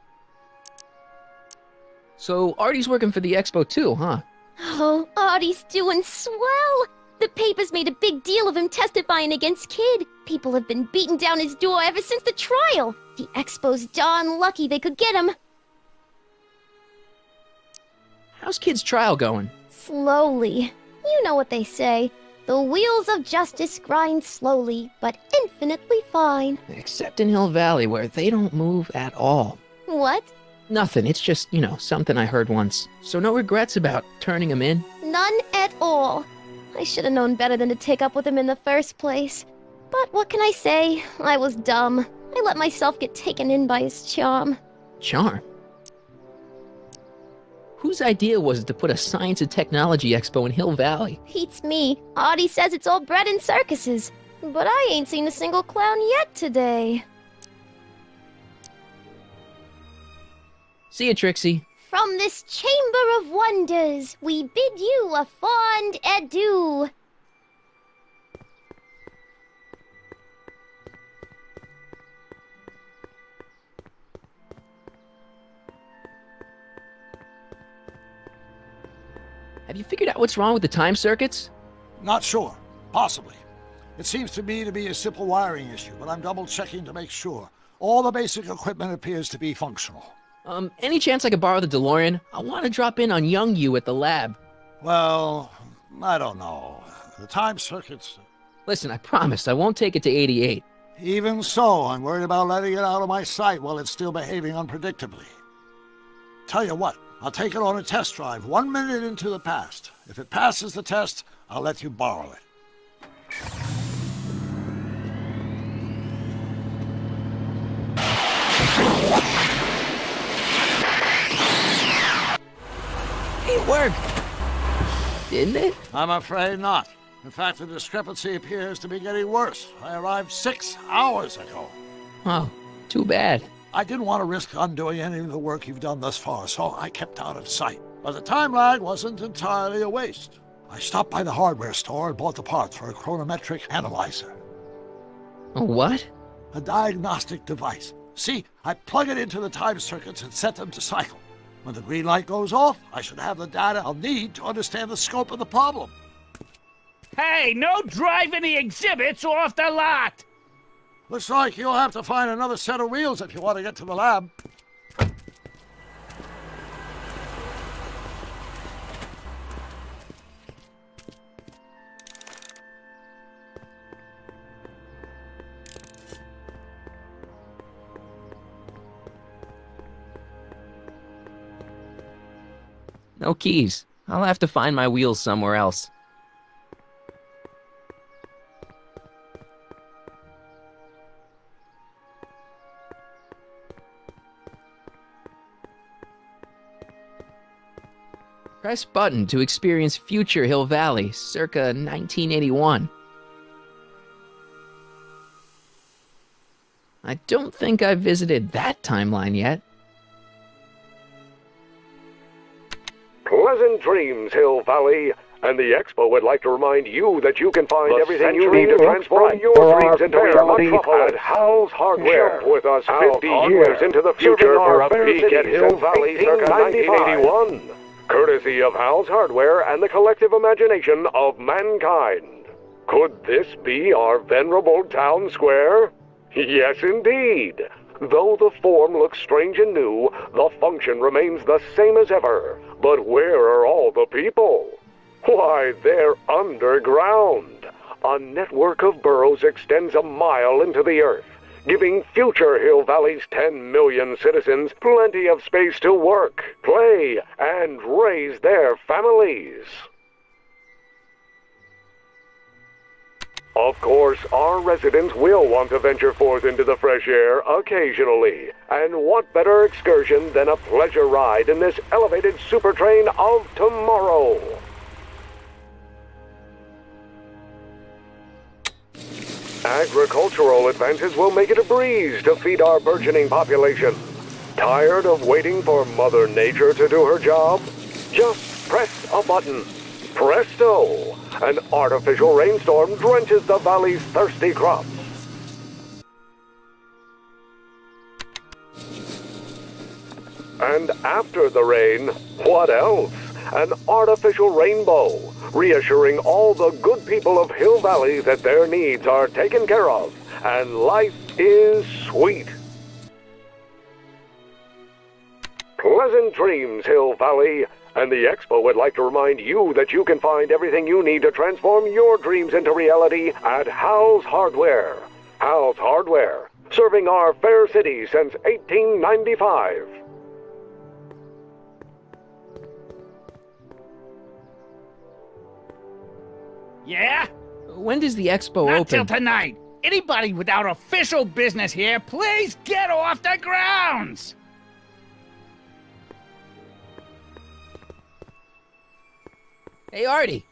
So Artie's working for the expo too, huh? Oh, Artie's doing swell! The papers made a big deal of him testifying against Kid. People have been beating down his door ever since the trial. The expo's darn lucky they could get him. How's Kid's trial going? Slowly. You know what they say. The wheels of justice grind slowly, but infinitely fine. Except in Hill Valley, where they don't move at all. What? Nothing, it's just, you know, something I heard once. So no regrets about turning him in? None at all. I should have known better than to take up with him in the first place. But what can I say? I was dumb. I let myself get taken in by his charm. Charm? Whose idea was it to put a science and technology expo in Hill Valley? Beats me. Artie says it's all bred in circuses. But I ain't seen a single clown yet today. See ya, Trixie. From this chamber of wonders, we bid you a fond adieu. Have you figured out what's wrong with the time circuits? Not sure. Possibly. It seems to me to be a simple wiring issue, but I'm double-checking to make sure. All the basic equipment appears to be functional. Any chance I could borrow the DeLorean? I want to drop in on young you at the lab. Well, I don't know. The time circuits... Listen, I promise I won't take it to 88. Even so, I'm worried about letting it out of my sight while it's still behaving unpredictably. Tell you what, I'll take it on a test drive 1 minute into the past. If it passes the test, I'll let you borrow it. It worked! Didn't it? I'm afraid not. In fact, the discrepancy appears to be getting worse. I arrived 6 hours ago. Oh, too bad. I didn't want to risk undoing any of the work you've done thus far, so I kept out of sight. But the time lag wasn't entirely a waste. I stopped by the hardware store and bought the parts for a chronometric analyzer. A what? A diagnostic device. See, I plug it into the time circuits and set them to cycle. When the green light goes off, I should have the data I'll need to understand the scope of the problem. Hey, no driving the exhibits off the lot! Looks like you'll have to find another set of wheels if you want to get to the lab. No keys. I'll have to find my wheels somewhere else. Press button to experience future Hill Valley, circa 1981. I don't think I've visited that timeline yet. Pleasant dreams, Hill Valley. And the Expo would like to remind you that you can find everything you need to transform your dreams into reality at Hal's Hardware. Shop with us 50 years into the future for a peek at Hill Valley circa 1981. Courtesy of Hal's Hardware and the collective imagination of mankind. Could this be our venerable town square? Yes, indeed. Though the form looks strange and new, the function remains the same as ever. But where are all the people? Why, they're underground. A network of burrows extends a mile into the earth, giving future Hill Valley's 10 million citizens plenty of space to work, play, and raise their families. Of course, our residents will want to venture forth into the fresh air occasionally. And what better excursion than a pleasure ride in this elevated super train of tomorrow? Agricultural advances will make it a breeze to feed our burgeoning population. Tired of waiting for Mother Nature to do her job? Just press a button. Presto! An artificial rainstorm drenches the valley's thirsty crops. And after the rain, what else? An artificial rainbow, reassuring all the good people of Hill Valley that their needs are taken care of, and life is sweet. Pleasant dreams, Hill Valley. And the Expo would like to remind you that you can find everything you need to transform your dreams into reality at Hal's Hardware. Hal's Hardware, serving our fair city since 1895. Yeah? When does the Expo Not open? till tonight. Anybody without official business here, please get off the grounds! Hey, Artie.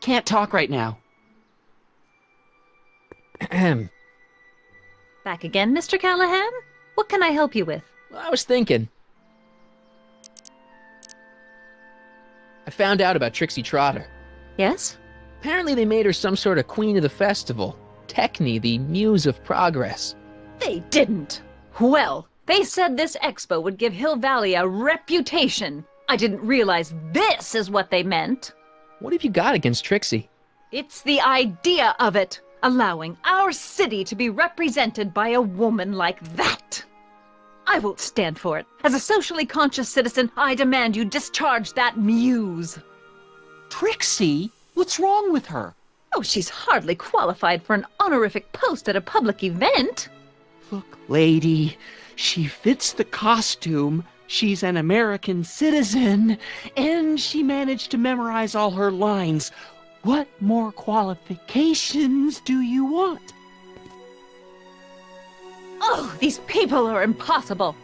Can't talk right now. Ahem. Back again, Mr. Callahan? What can I help you with? Well, I was thinking. I found out about Trixie Trotter. Yes? Apparently they made her some sort of queen of the festival. Techne, the muse of progress. They didn't. Well, they said this expo would give Hill Valley a reputation. I didn't realize this is what they meant. What have you got against Trixie? It's the idea of it. Allowing our city to be represented by a woman like that. I won't stand for it. As a socially conscious citizen, I demand you discharge that muse. Trixie? What's wrong with her? Oh, she's hardly qualified for an honorific post at a public event. Look, lady, she fits the costume. She's an American citizen, and she managed to memorize all her lines. What more qualifications do you want? Oh, these people are impossible.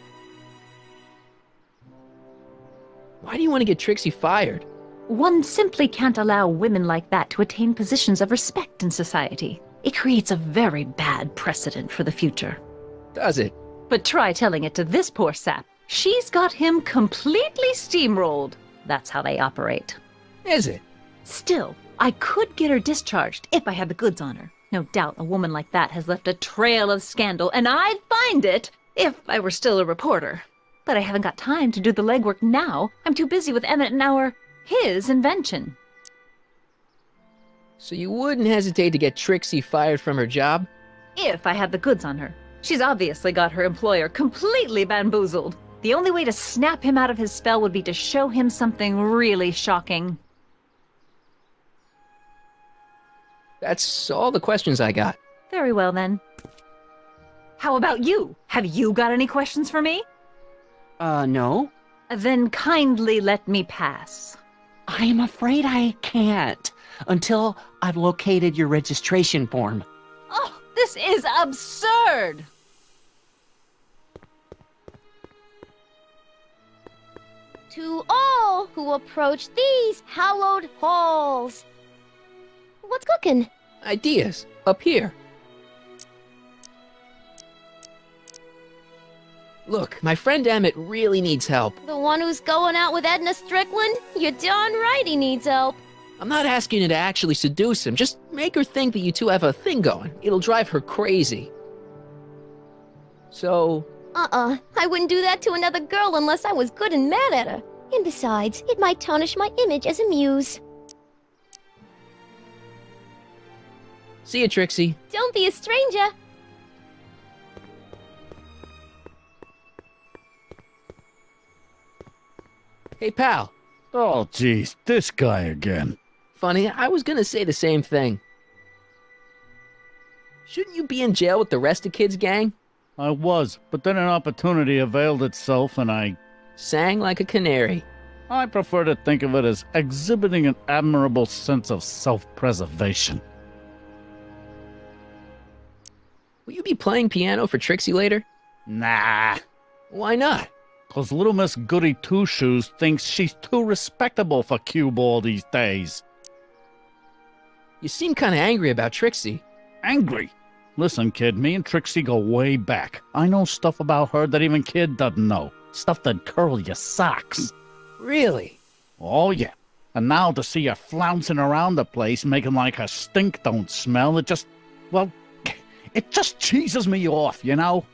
Why do you want to get Trixie fired? One simply can't allow women like that to attain positions of respect in society. It creates a very bad precedent for the future. Does it? But try telling it to this poor sap. She's got him completely steamrolled. That's how they operate. Is it? Still, I could get her discharged if I had the goods on her. No doubt a woman like that has left a trail of scandal, and I'd find it if I were still a reporter. But I haven't got time to do the legwork now. I'm too busy with Emmett and his invention. So you wouldn't hesitate to get Trixie fired from her job? If I had the goods on her. She's obviously got her employer completely bamboozled. The only way to snap him out of his spell would be to show him something really shocking. That's all the questions I got. Very well, then. How about you? Have you got any questions for me? No. Then kindly let me pass. I'm afraid I can't, until I've located your registration form. Oh, this is absurd! To all who approach these hallowed halls. What's cooking? Ideas. Up here. Look, my friend Emmett really needs help. The one who's going out with Edna Strickland? You're darn right he needs help. I'm not asking you to actually seduce him. Just make her think that you two have a thing going. It'll drive her crazy. So... I wouldn't do that to another girl unless I was good and mad at her. And besides, it might tarnish my image as a muse. See ya, Trixie. Don't be a stranger. Hey, pal. Oh, jeez, this guy again. Funny, I was gonna say the same thing. Shouldn't you be in jail with the rest of Kid's gang? I was, but then an opportunity availed itself and I... Sang like a canary. I prefer to think of it as exhibiting an admirable sense of self-preservation. Will you be playing piano for Trixie later? Nah. Why not? 'Cause little Miss Goody Two-Shoes thinks she's too respectable for cue ball these days. You seem kinda angry about Trixie. Angry? Listen, kid, me and Trixie go way back. I know stuff about her that even Kid doesn't know. Stuff that'd curl your socks. Really? Oh, yeah. And now to see her flouncing around the place, making like her stink don't smell, it just... well, it just cheeses me off, you know?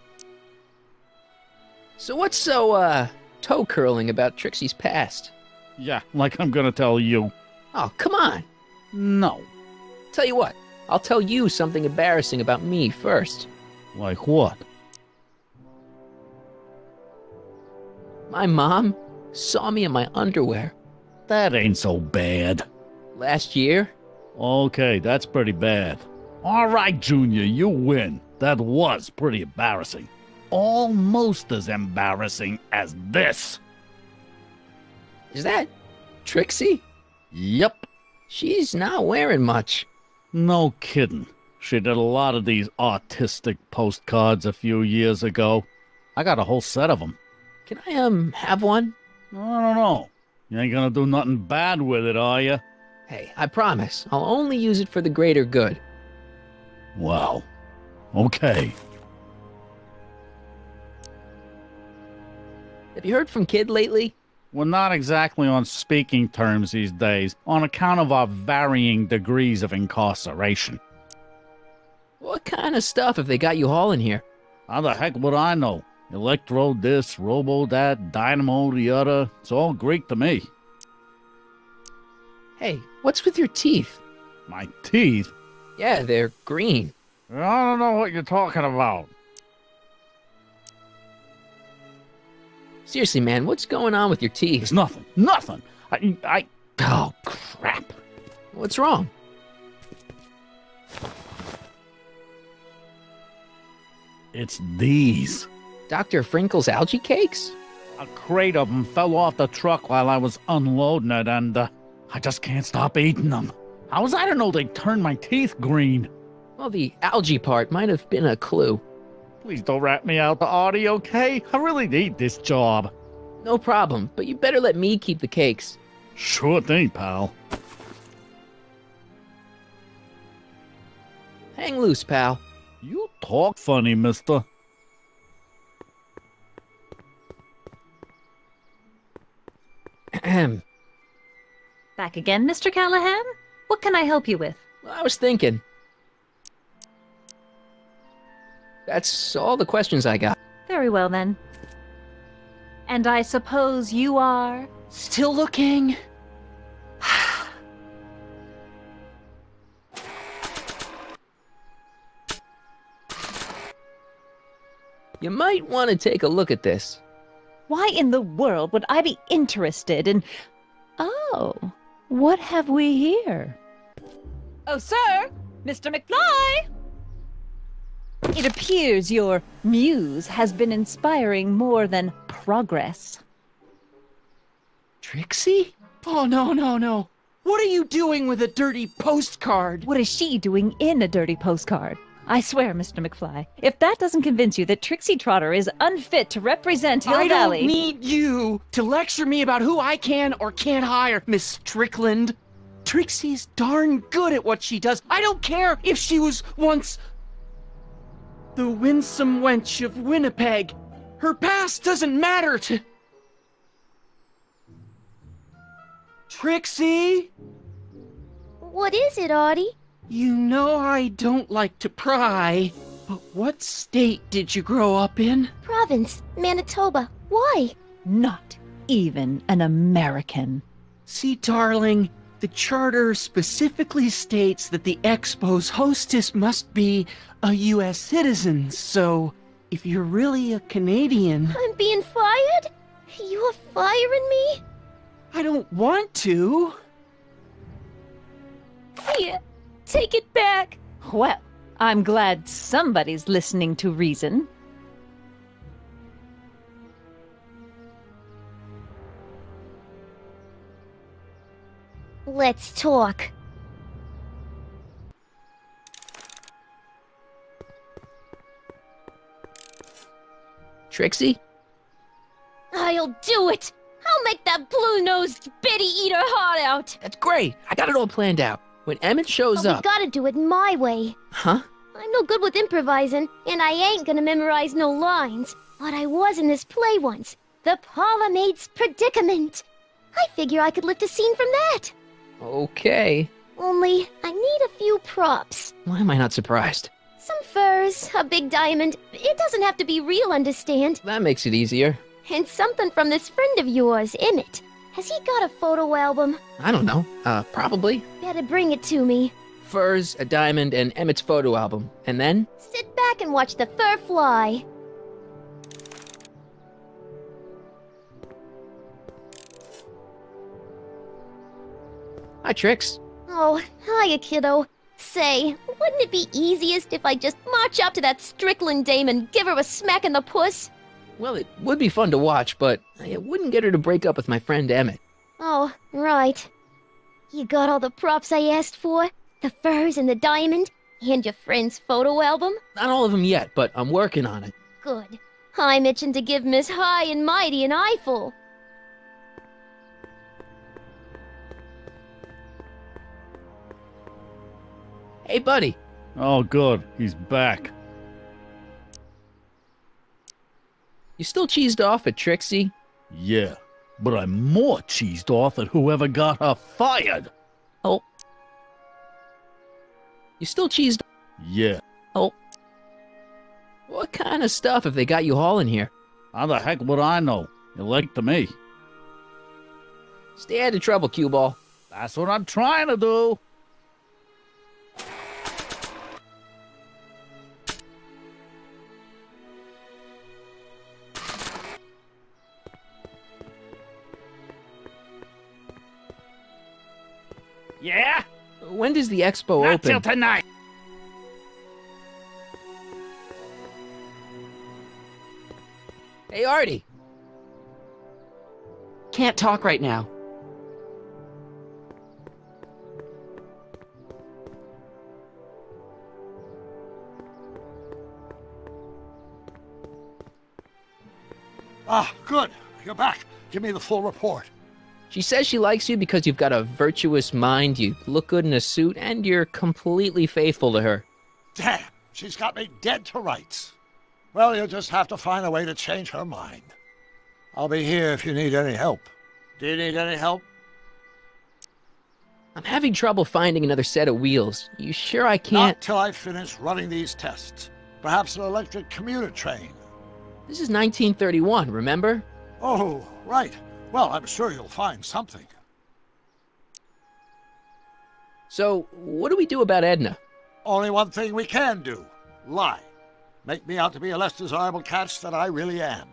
So what's so, toe-curling about Trixie's past? Yeah, like I'm gonna tell you. Oh, come on. No. Tell you what, I'll tell you something embarrassing about me first. Like what? My mom saw me in my underwear. That ain't so bad. Last year? Okay, that's pretty bad. All right, Junior, you win. That was pretty embarrassing. Almost as embarrassing as this. Is that Trixie? Yep. She's not wearing much. No kidding. She did a lot of these artistic postcards a few years ago. I got a whole set of them. Can I, have one? I don't know. You ain't gonna do nothing bad with it, are you? Hey, I promise. I'll only use it for the greater good. Wow. Okay. Have you heard from Kid lately? We're not exactly on speaking terms these days, on account of our varying degrees of incarceration. What kind of stuff have they got you hauling here? How the heck would I know? Electro this, robo that, dynamo the other. It's all Greek to me. Hey, what's with your teeth? My teeth? Yeah, they're green. I don't know what you're talking about. Seriously, man, what's going on with your teeth? It's nothing. Nothing. Oh, crap. What's wrong? It's these. Dr. Frinkle's algae cakes? A crate of them fell off the truck while I was unloading it, and I just can't stop eating them. How was I to know they'd turn my teeth green? Well, the algae part might have been a clue. Please don't rat me out to Artie, okay? I really need this job. No problem, but you better let me keep the cakes. Sure thing, pal. Hang loose, pal. You talk funny, mister. Ahem. Back again, Mr. Callahan? What can I help you with? Well, I was thinking. That's all the questions I got. Very well, then. And I suppose you are... Still looking? You might want to take a look at this. Why in the world would I be interested in... Oh, what have we here? Oh, sir! Mr. McFly! It appears your muse has been inspiring more than progress. Trixie? Oh, no, no, no. What are you doing with a dirty postcard? What is she doing in a dirty postcard? I swear, Mr. McFly, if that doesn't convince you that Trixie Trotter is unfit to represent Hill Valley... I don't need you to lecture me about who I can or can't hire, Miss Strickland. Trixie's darn good at what she does. I don't care if she was once the winsome wench of Winnipeg. Her past doesn't matter to... Trixie? What is it, Artie? You know I don't like to pry, but what state did you grow up in? Province, Manitoba. Why? Not even an American. See, darling, the charter specifically states that the Expo's hostess must be a U.S. citizen, so if you're really a Canadian... I'm being fired? You're firing me? I don't want to. Here, take it back. Well, I'm glad somebody's listening to reason. Let's talk. Trixie? I'll do it! I'll make that blue-nosed bitty eat her heart out! That's great. I got it all planned out. When Emmett shows But up... we gotta do it my way. Huh? I'm no good with improvising, and I ain't gonna memorize no lines. But I was in this play once. The Parlourmaid's Predicament. I figure I could lift a scene from that. Okay. Only, I need a few props. Why am I not surprised? Some furs, a big diamond. It doesn't have to be real, understand? That makes it easier. And something from this friend of yours, Emmett. Has he got a photo album? I don't know. Probably. Better bring it to me. Furs, a diamond, and Emmett's photo album. And then? Sit back and watch the fur fly. Hi, Trix. Oh, hiya, kiddo. Say, wouldn't it be easiest if I just march up to that Strickland dame and give her a smack in the puss? Well, it would be fun to watch, but it wouldn't get her to break up with my friend Emmett. Oh, right. You got all the props I asked for? The furs and the diamond? And your friend's photo album? Not all of them yet, but I'm working on it. Good. I'm itching to give Miss High and Mighty an eyeful. Hey, buddy. Oh, good. He's back. You still cheesed off at Trixie? Yeah, but I'm more cheesed off at whoever got her fired. Oh. You still cheesed? Yeah. Oh. What kind of stuff have they got you hauling here? How the heck would I know? You licked to me. Stay out of trouble, cue ball. That's what I'm trying to do. Yeah? When does the expo Not open? till tonight. Hey, Artie. Can't talk right now. Ah, good. You're back. Give me the full report. She says she likes you because you've got a virtuous mind, you look good in a suit, and you're completely faithful to her. Damn, she's got me dead to rights. Well, you'll just have to find a way to change her mind. I'll be here if you need any help. Do you need any help? I'm having trouble finding another set of wheels. You sure I can't? Not till I finish running these tests. Perhaps an electric commuter train. This is 1931, remember? Oh, right. Well, I'm sure you'll find something. So, what do we do about Edna? Only one thing we can do. Lie. Make me out to be a less desirable catch than I really am.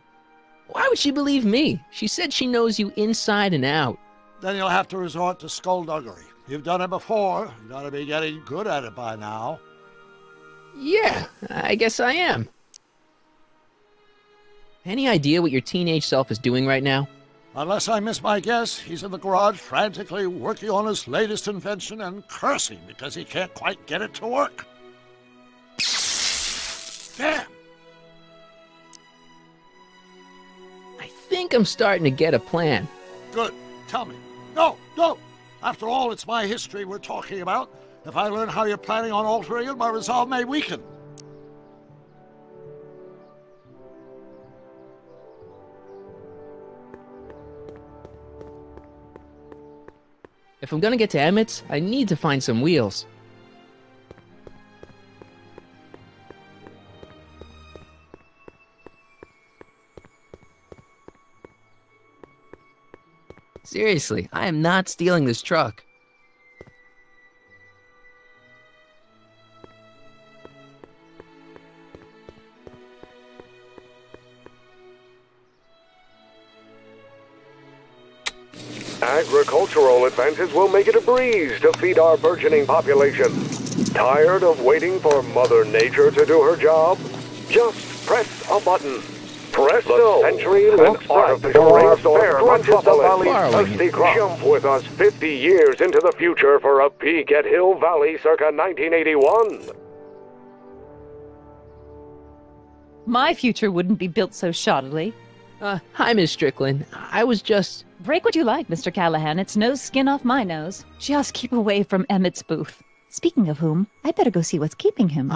Why would she believe me? She said she knows you inside and out. Then you'll have to resort to skullduggery. You've done it before. You gotta be getting good at it by now. Yeah, I guess I am. Any idea what your teenage self is doing right now? Unless I miss my guess, he's in the garage frantically working on his latest invention and cursing because he can't quite get it to work. Damn! I think I'm starting to get a plan. Good. Tell me. No, no! After all, it's my history we're talking about. If I learn how you're planning on altering it, my resolve may weaken. If I'm gonna get to Emmett's, I need to find some wheels. Seriously, I am not stealing this truck. Agricultural advances will make it a breeze to feed our burgeoning population. Tired of waiting for Mother Nature to do her job? Just press a button. Presto! The century looks artificial rainstorm crunches the valley's crop. Jump with us 50 years into the future for a peek at Hill Valley circa 1981. My future wouldn't be built so shoddily. Hi, Miss Strickland. I was just... Break what you like, Mr. Callahan. It's no skin off my nose. Just keep away from Emmett's booth. Speaking of whom, I better go see what's keeping him.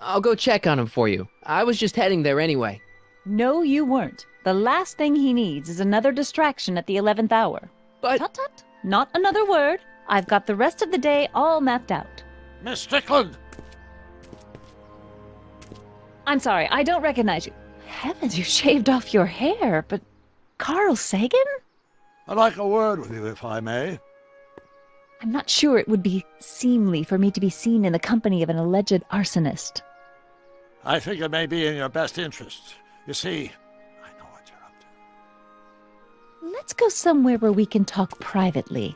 I'll go check on him for you. I was just heading there anyway. No, you weren't. The last thing he needs is another distraction at the 11th hour. But... Tut-tut. Not another word. I've got the rest of the day all mapped out. Miss Strickland! I'm sorry, I don't recognize you. Heavens, you shaved off your hair, but... Carl Sagan? I'd like a word with you, if I may. I'm not sure it would be seemly for me to be seen in the company of an alleged arsonist. I think it may be in your best interest. You see, I know what you're up to. Let's go somewhere where we can talk privately.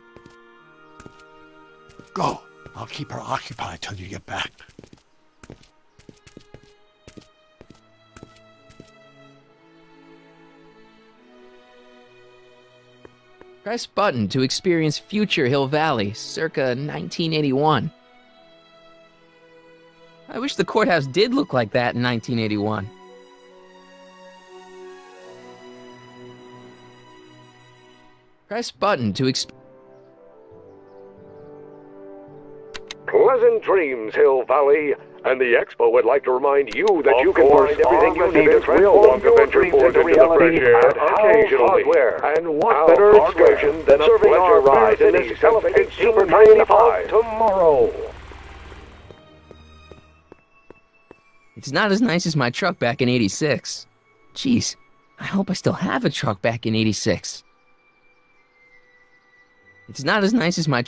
Go. I'll keep her occupied till you get back. Press button to experience future Hill Valley, circa 1981. I wish the courthouse did look like that in 1981. Press button to Pleasant dreams, Hill Valley. And the Expo would like to remind you that you can find everything you need to transform your dreams into the fresh air occasionally. And what better excursion than a pleasure ride in this elevated Super 95 tomorrow? It's not as nice as my truck back in 86. Jeez, I hope I still have a truck back in 86. It's not as nice as my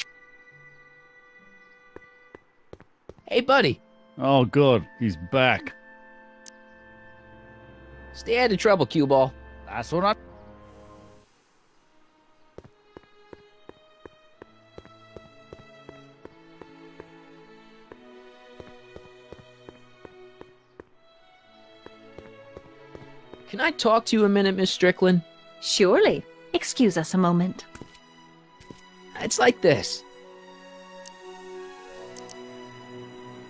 Hey, buddy. Oh, good. He's back. Stay out of trouble, cue ball. That's what I... Can I talk to you a minute, Miss Strickland? Surely. Excuse us a moment. It's like this.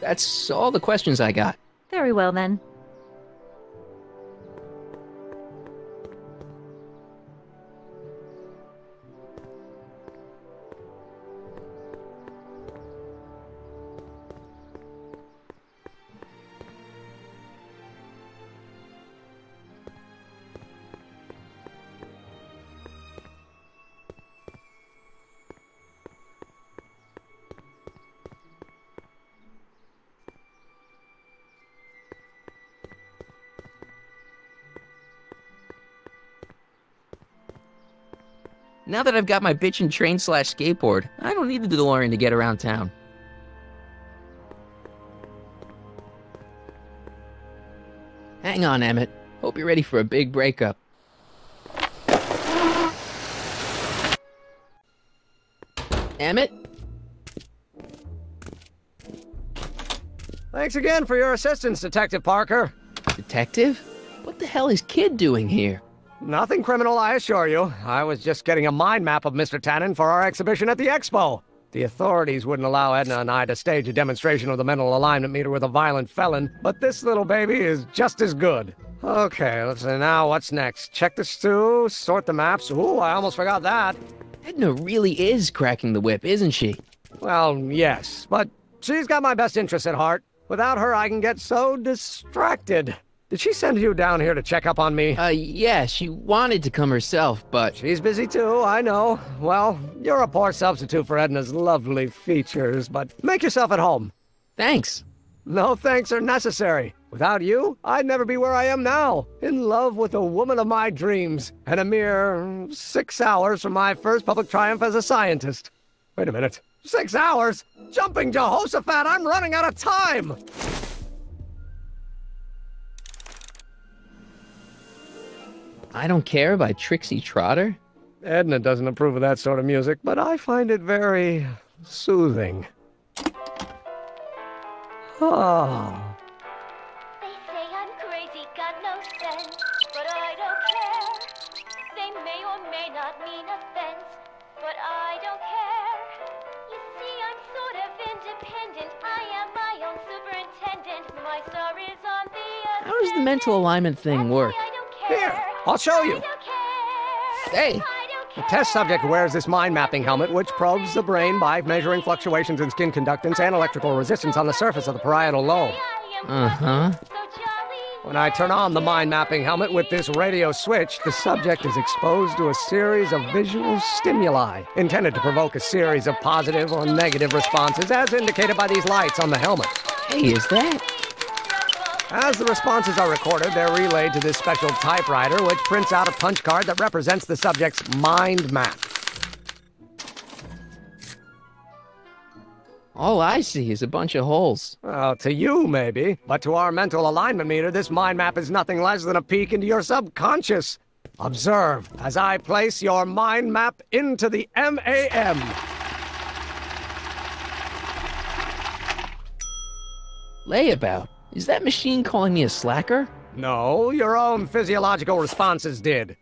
That's all the questions I got. Very well, then. Now that I've got my bitchin' train/skateboard, I don't need the DeLorean to get around town. Hang on, Emmett. Hope you're ready for a big breakup. Emmett? Thanks again for your assistance, Detective Parker. Detective? What the hell is Kid doing here? Nothing criminal, I assure you. I was just getting a mind map of Mr. Tannen for our exhibition at the Expo. The authorities wouldn't allow Edna and I to stage a demonstration of the mental alignment meter with a violent felon, but this little baby is just as good. Okay, let's see now, what's next? Check the stew, sort the maps. Ooh, I almost forgot that. Edna really is cracking the whip, isn't she? Well, yes, but she's got my best interests at heart. Without her, I can get so distracted. Did she send you down here to check up on me? Yeah, she wanted to come herself, but... She's busy too, I know. Well, you're a poor substitute for Edna's lovely features, but make yourself at home. Thanks. No thanks are necessary. Without you, I'd never be where I am now, in love with the woman of my dreams, and a mere 6 hours from my first public triumph as a scientist. Wait a minute. 6 hours? Jumping Jehoshaphat, I'm running out of time! I Don't Care by Trixie Trotter? Edna doesn't approve of that sort of music, but I find it very soothing. Oh. They say I'm crazy, got no sense, but I don't care. They may or may not mean offense, but I don't care. You see, I'm sort of independent. I am my own superintendent. My star is on the How does the mental alignment thing work? Here, I'll show you. Hey! The test subject wears this mind mapping helmet, which probes the brain by measuring fluctuations in skin conductance and electrical resistance on the surface of the parietal lobe. Uh-huh. When I turn on the mind mapping helmet with this radio switch, the subject is exposed to a series of visual stimuli intended to provoke a series of positive or negative responses, as indicated by these lights on the helmet. Hey, is that? As the responses are recorded, they're relayed to this special typewriter, which prints out a punch card that represents the subject's mind map. All I see is a bunch of holes. Well, to you, maybe. But to our mental alignment meter, this mind map is nothing less than a peek into your subconscious. Observe as I place your mind map into the MAM. Layabout? Is that machine calling me a slacker? No, your own physiological responses did.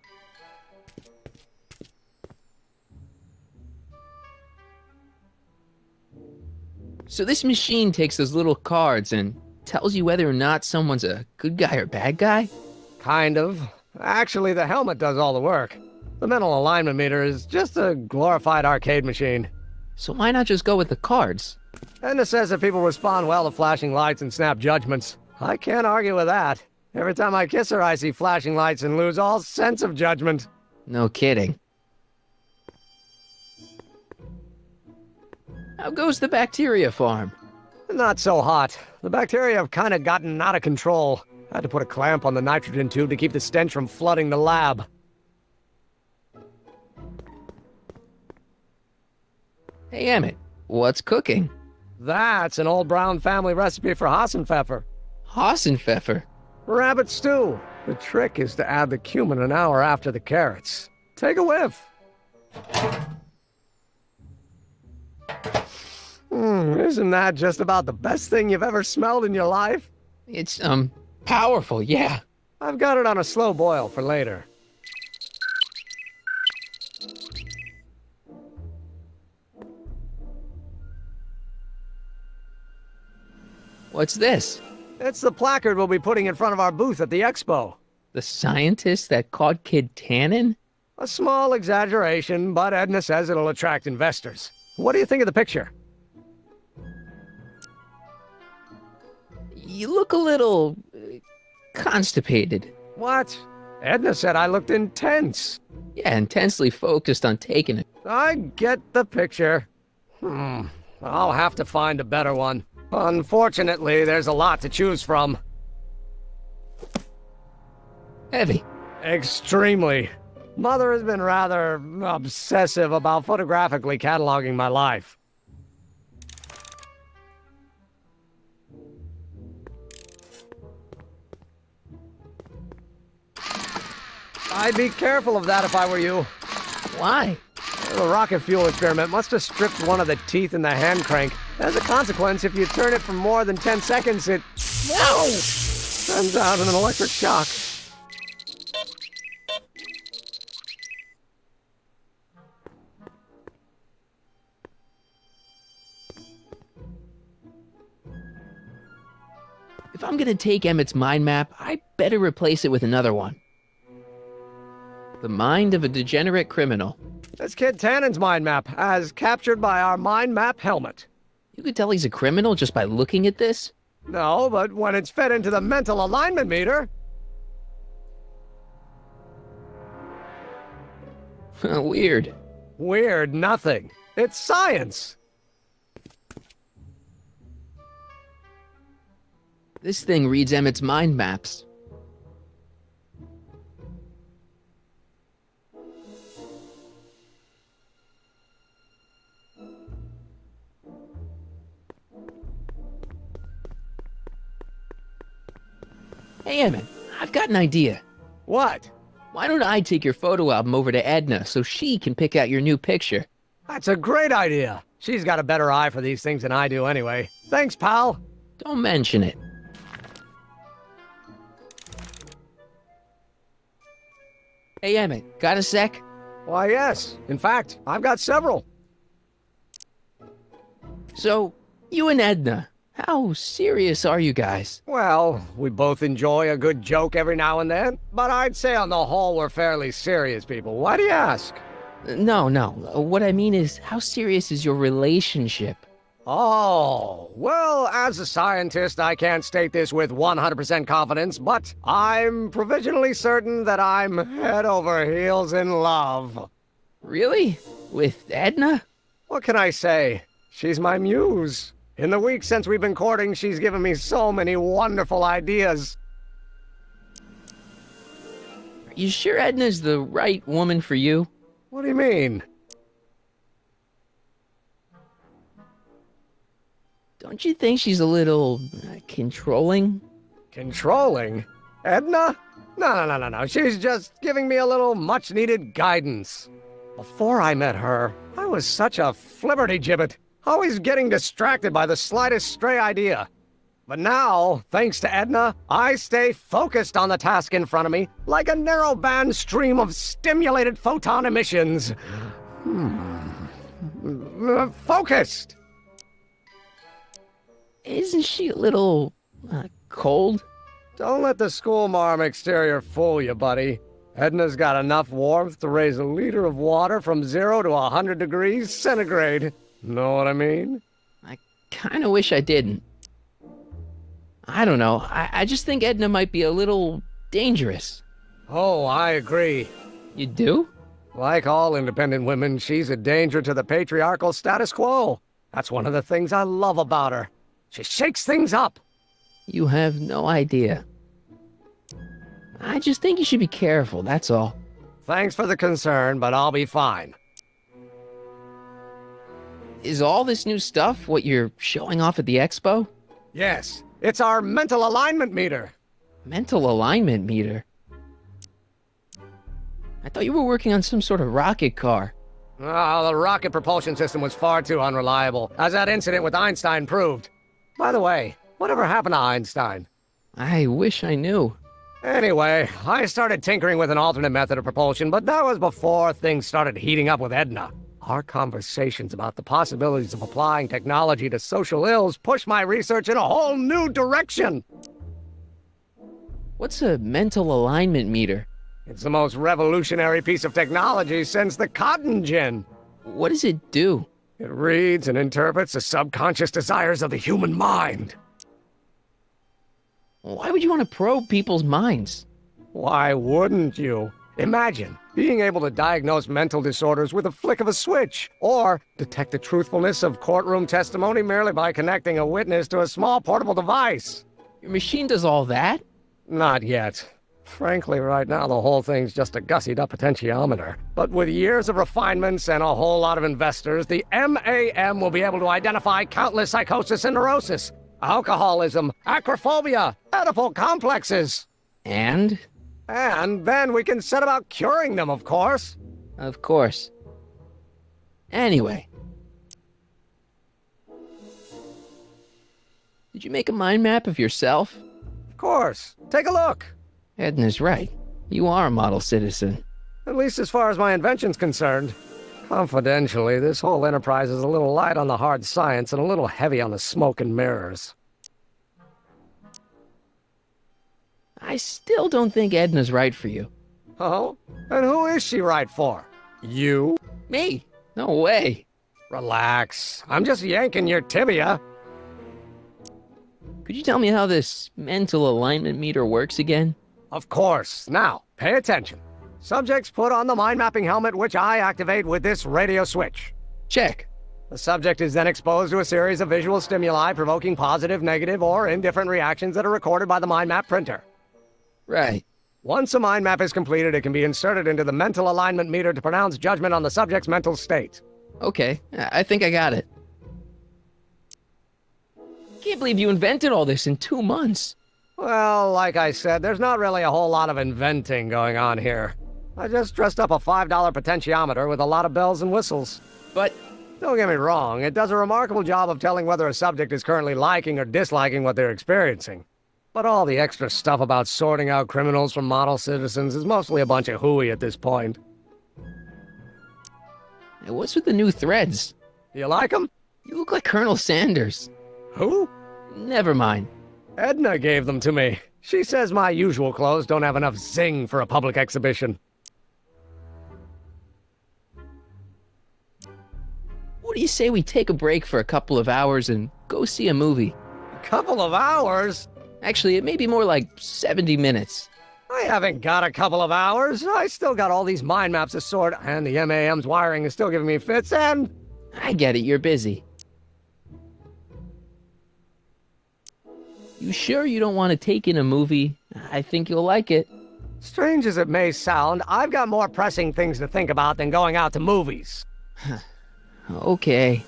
So this machine takes those little cards and tells you whether or not someone's a good guy or bad guy? Kind of. Actually, the helmet does all the work. The mental alignment meter is just a glorified arcade machine. So why not just go with the cards? Edna says that people respond well to flashing lights and snap judgments. I can't argue with that. Every time I kiss her, I see flashing lights and lose all sense of judgment. No kidding. How goes the bacteria farm? Not so hot. The bacteria have kind of gotten out of control. I had to put a clamp on the nitrogen tube to keep the stench from flooding the lab. Hey, Emmett, what's cooking? That's an old Brown family recipe for Hassenpfeffer. Hassenpfeffer? Rabbit stew. The trick is to add the cumin an hour after the carrots. Take a whiff. Isn't that just about the best thing you've ever smelled in your life? It's, powerful, yeah. I've got it on a slow boil for later. What's this? It's the placard we'll be putting in front of our booth at the expo. The scientist that caught Kid Tannen? A small exaggeration, but Edna says it'll attract investors. What do you think of the picture? You look a little... constipated. What? Edna said I looked intense. Yeah, intensely focused on taking it. I get the picture. I'll have to find a better one. Unfortunately, there's a lot to choose from. Heavy. Extremely. Mother has been rather obsessive about photographically cataloging my life. I'd be careful of that if I were you. Why? The rocket fuel experiment must have stripped one of the teeth in the hand crank. As a consequence, if you turn it for more than 10 seconds, it... Whoa! Sends out an electric shock. If I'm gonna take Emmett's mind map, I better replace it with another one. The mind of a degenerate criminal. That's Kid Tannen's mind map, as captured by our mind map helmet. You could tell he's a criminal just by looking at this? No, but when it's fed into the mental alignment meter... Weird. Weird nothing. It's science. This thing reads Emmett's mind maps. Hey, Emmett, I've got an idea. What? Why don't I take your photo album over to Edna so she can pick out your new picture? That's a great idea. She's got a better eye for these things than I do anyway. Thanks, pal. Don't mention it. Hey, Emmett, got a sec? Why, yes. In fact, I've got several. So, you and Edna, how serious are you guys? Well, we both enjoy a good joke every now and then, but I'd say on the whole we're fairly serious people. Why do you ask? No. What I mean is, how serious is your relationship? Oh, well, as a scientist, I can't state this with 100% confidence, but I'm provisionally certain that I'm head over heels in love. Really? With Edna? What can I say? She's my muse. In the week since we've been courting, she's given me so many wonderful ideas. Are you sure Edna's the right woman for you? What do you mean? Don't you think she's a little controlling? Controlling? Edna? No. She's just giving me a little much-needed guidance. Before I met her, I was such a flibberty-gibbet, always getting distracted by the slightest stray idea. But now, thanks to Edna, I stay focused on the task in front of me, like a narrow-band stream of stimulated photon emissions. Focused! Isn't she a little, cold? Don't let the schoolmarm exterior fool you, buddy. Edna's got enough warmth to raise a liter of water from 0 to 100 degrees centigrade. Know what I mean? I kinda wish I didn't. I don't know. I just think Edna might be a little dangerous. Oh, I agree. You do? Like all independent women, she's a danger to the patriarchal status quo. That's one of the things I love about her. She shakes things up. You have no idea. I just think you should be careful, that's all. Thanks for the concern, but I'll be fine. Is all this new stuff what you're showing off at the expo? Yes, it's our mental alignment meter. Mental alignment meter? I thought you were working on some sort of rocket car. Oh, the rocket propulsion system was far too unreliable, as that incident with Einstein proved. By the way, whatever happened to Einstein? I wish I knew. Anyway, I started tinkering with an alternate method of propulsion, but that was before things started heating up with Edna. Our conversations about the possibilities of applying technology to social ills pushed my research in a whole new direction. What's a mental alignment meter? It's the most revolutionary piece of technology since the cotton gin. What does it do? It reads and interprets the subconscious desires of the human mind. Why would you want to probe people's minds? Why wouldn't you? Imagine being able to diagnose mental disorders with a flick of a switch, or detect the truthfulness of courtroom testimony merely by connecting a witness to a small portable device. Your machine does all that? Not yet. Frankly, right now the whole thing's just a gussied-up potentiometer. But with years of refinements and a whole lot of investors, the MAM will be able to identify countless psychosis and neurosis, alcoholism, acrophobia, Oedipal complexes. And? And then we can set about curing them, of course. Of course. Anyway. Did you make a mind map of yourself? Of course. Take a look. Edna's right. You are a model citizen. At least as far as my invention's concerned. Confidentially, this whole enterprise is a little light on the hard science and a little heavy on the smoke and mirrors. I still don't think Edna's right for you. Oh? And who is she right for? You? Me? No way. Relax. I'm just yanking your tibia. Could you tell me how this mental alignment meter works again? Of course. Now, pay attention. Subjects put on the mind-mapping helmet, which I activate with this radio switch. Check. The subject is then exposed to a series of visual stimuli provoking positive, negative, or indifferent reactions that are recorded by the mind map printer. Right. Once a mind map is completed, it can be inserted into the mental alignment meter to pronounce judgment on the subject's mental state. Okay, I think I got it. Can't believe you invented all this in 2 months. Well, like I said, there's not really a whole lot of inventing going on here. I just dressed up a $5 potentiometer with a lot of bells and whistles. But... Don't get me wrong, it does a remarkable job of telling whether a subject is currently liking or disliking what they're experiencing. But all the extra stuff about sorting out criminals from model citizens is mostly a bunch of hooey at this point. Hey, what's with the new threads? You like them? You look like Colonel Sanders. Who? Never mind. Edna gave them to me. She says my usual clothes don't have enough zing for a public exhibition. What do you say we take a break for a couple of hours and go see a movie? A couple of hours? Actually, it may be more like 70 minutes. I haven't got a couple of hours. I still got all these mind maps to sort, and the MAM's wiring is still giving me fits, and... I get it, you're busy. You sure you don't want to take in a movie? I think you'll like it. Strange as it may sound, I've got more pressing things to think about than going out to movies. Okay.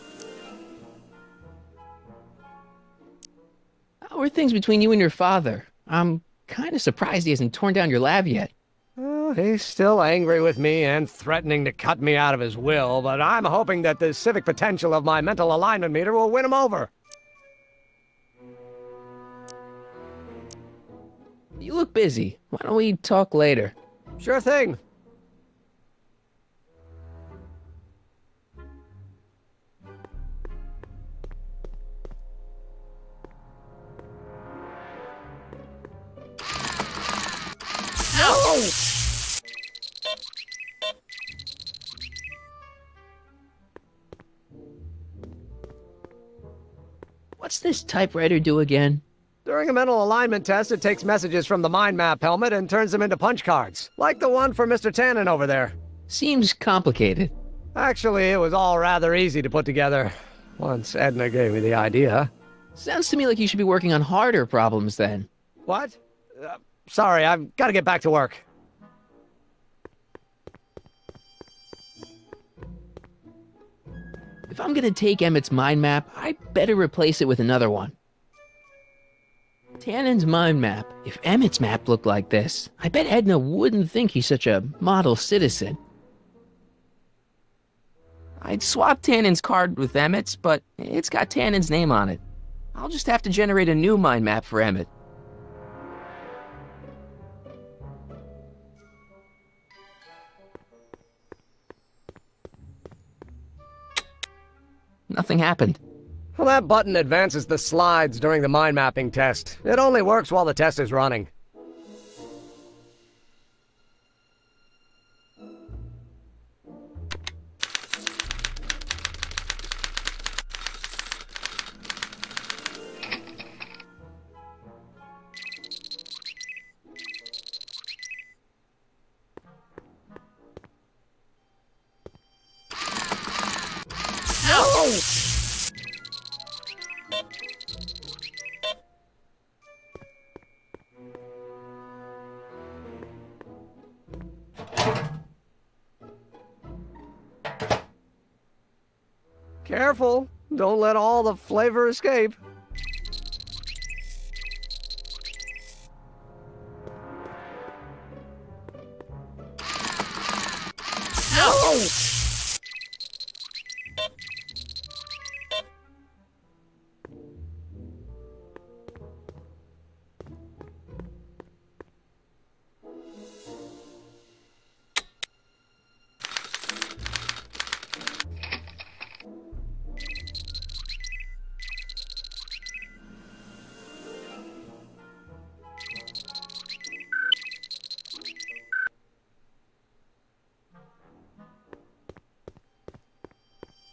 How are things between you and your father? I'm kind of surprised he hasn't torn down your lab yet. He's still angry with me and threatening to cut me out of his will, but I'm hoping that the civic potential of my mental alignment meter will win him over. You look busy. Why don't we talk later? Sure thing. Ow! What's this typewriter do again? During a mental alignment test, it takes messages from the mind map helmet and turns them into punch cards, like the one for Mr. Tannen over there. Seems complicated. Actually, it was all rather easy to put together, once Edna gave me the idea. Sounds to me like you should be working on harder problems then. What? Sorry, I've got to get back to work. If I'm gonna take Emmett's mind map, I better replace it with another one. Tannen's mind map. If Emmett's map looked like this, I bet Edna wouldn't think he's such a model citizen. I'd swap Tannen's card with Emmett's, but it's got Tannen's name on it. I'll just have to generate a new mind map for Emmett. Nothing happened. Well, that button advances the slides during the mind mapping test. It only works while the test is running. Careful, don't let all the flavor escape. Ow!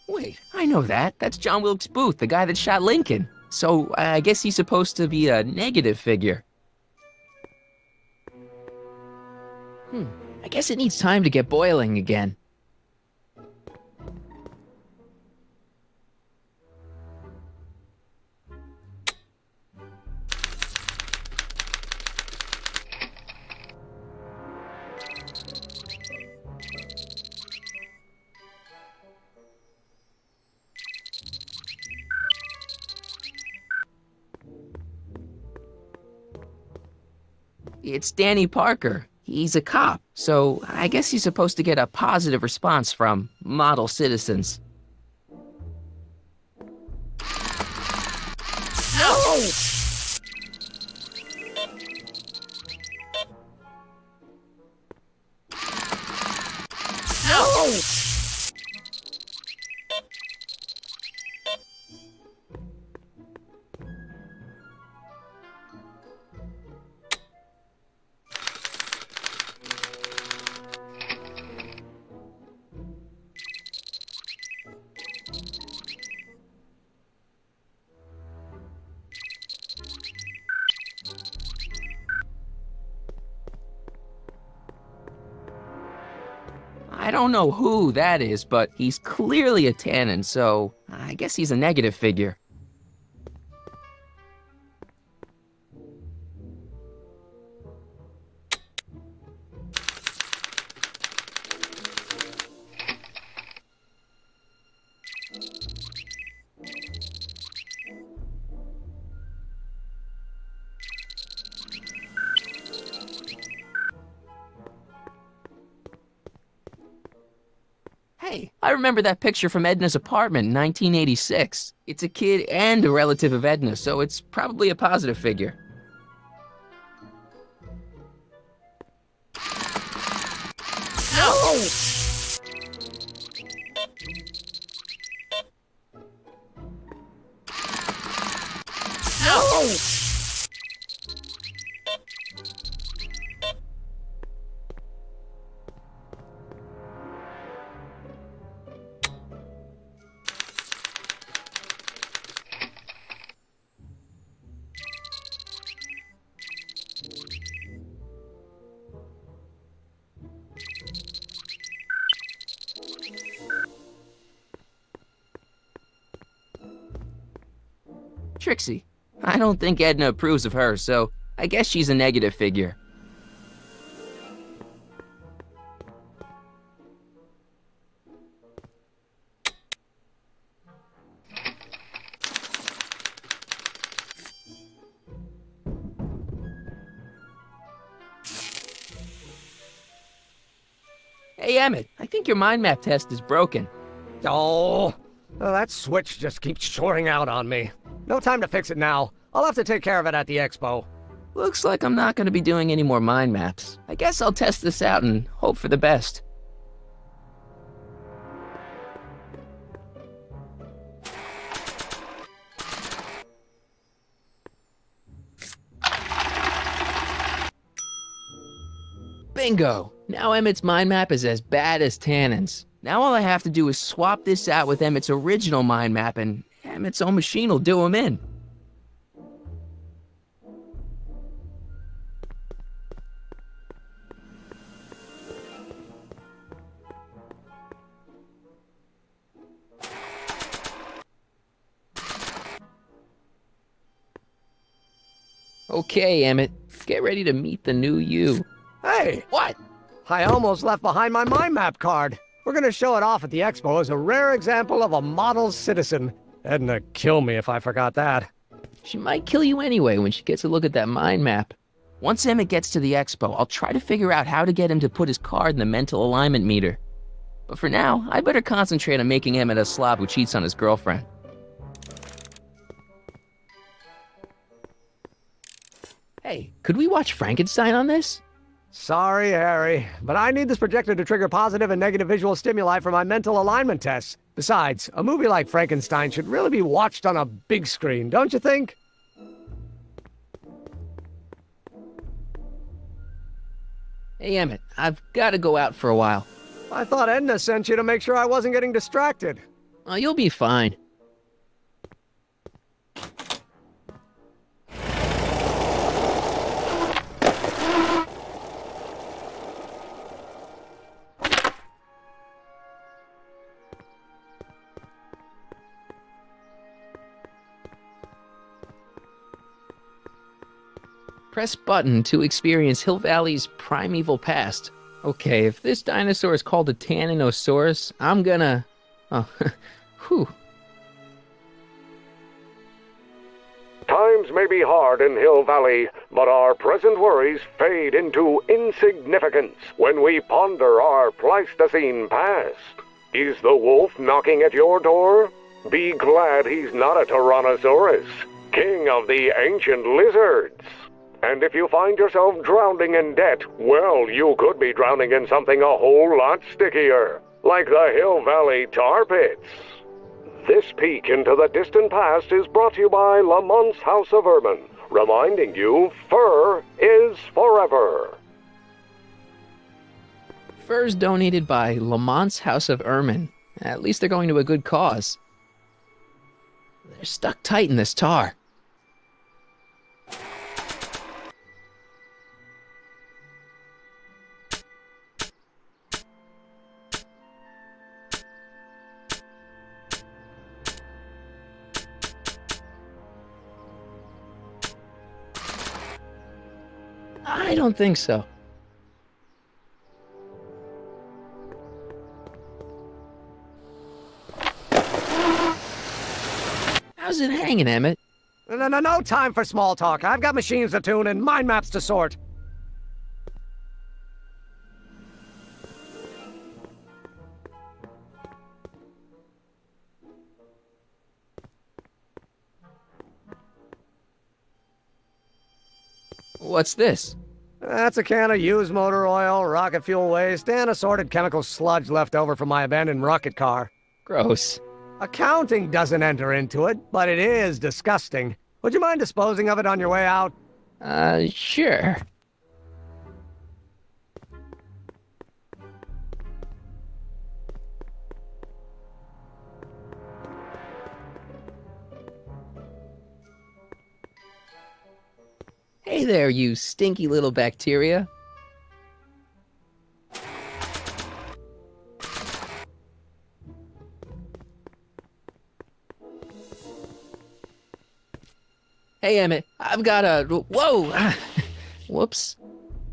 Wait, I know that. That's John Wilkes Booth, the guy that shot Lincoln. So, I guess he's supposed to be a negative figure. I guess it needs time to get boiling again. It's Danny Parker. He's a cop, so I guess he's supposed to get a positive response from model citizens. No! No! I don't know who that is, but he's clearly a tannin, so I guess he's a negative figure. Hey, I remember that picture from Edna's apartment in 1986. It's a kid and a relative of Edna, so it's probably a positive figure. No! No! Trixie. I don't think Edna approves of her, so I guess she's a negative figure. Hey, Emmett, I think your mind map test is broken. Oh, that switch just keeps shorting out on me. No time to fix it now. I'll have to take care of it at the expo. Looks like I'm not going to be doing any more mind maps. I guess I'll test this out and hope for the best. Bingo! Now Emmett's mind map is as bad as Tannen's. Now all I have to do is swap this out with Emmett's original mind map and Emmett's own machine will do him in. Okay, Emmett, get ready to meet the new you. Hey! What? I almost left behind my mind map card. We're gonna show it off at the expo as a rare example of a model citizen. Edna'd kill me if I forgot that. She might kill you anyway when she gets a look at that mind map. Once Emmett gets to the expo, I'll try to figure out how to get him to put his card in the mental alignment meter. But for now, I better concentrate on making Emmett a slob who cheats on his girlfriend. Hey, could we watch Frankenstein on this? Sorry, Harry, but I need this projector to trigger positive and negative visual stimuli for my mental alignment tests. Besides, a movie like Frankenstein should really be watched on a big screen, don't you think? Hey, Emmett, I've got to go out for a while. I thought Edna sent you to make sure I wasn't getting distracted. Oh, you'll be fine. Press button to experience Hill Valley's primeval past. Okay, if this dinosaur is called a Tanninosaurus, I'm gonna... Oh, whew. Times may be hard in Hill Valley, but our present worries fade into insignificance when we ponder our Pleistocene past. Is the wolf knocking at your door? Be glad he's not a Tyrannosaurus, king of the ancient lizards. And if you find yourself drowning in debt, well, you could be drowning in something a whole lot stickier, like the Hill Valley tar pits. This peek into the distant past is brought to you by Lamont's House of Ermine, reminding you fur is forever. Furs donated by Lamont's House of Ermine. At least they're going to a good cause. They're stuck tight in this tar. I don't think so. How's it hanging, Emmett? No time for small talk. I've got machines to tune and mind maps to sort. What's this? That's a can of used motor oil, rocket fuel waste, and assorted chemical sludge left over from my abandoned rocket car. Gross. Accounting doesn't enter into it, but it is disgusting. Would you mind disposing of it on your way out? Sure. Hey there, you stinky little bacteria. Hey, Emmett, I've got a... Whoa! Whoops.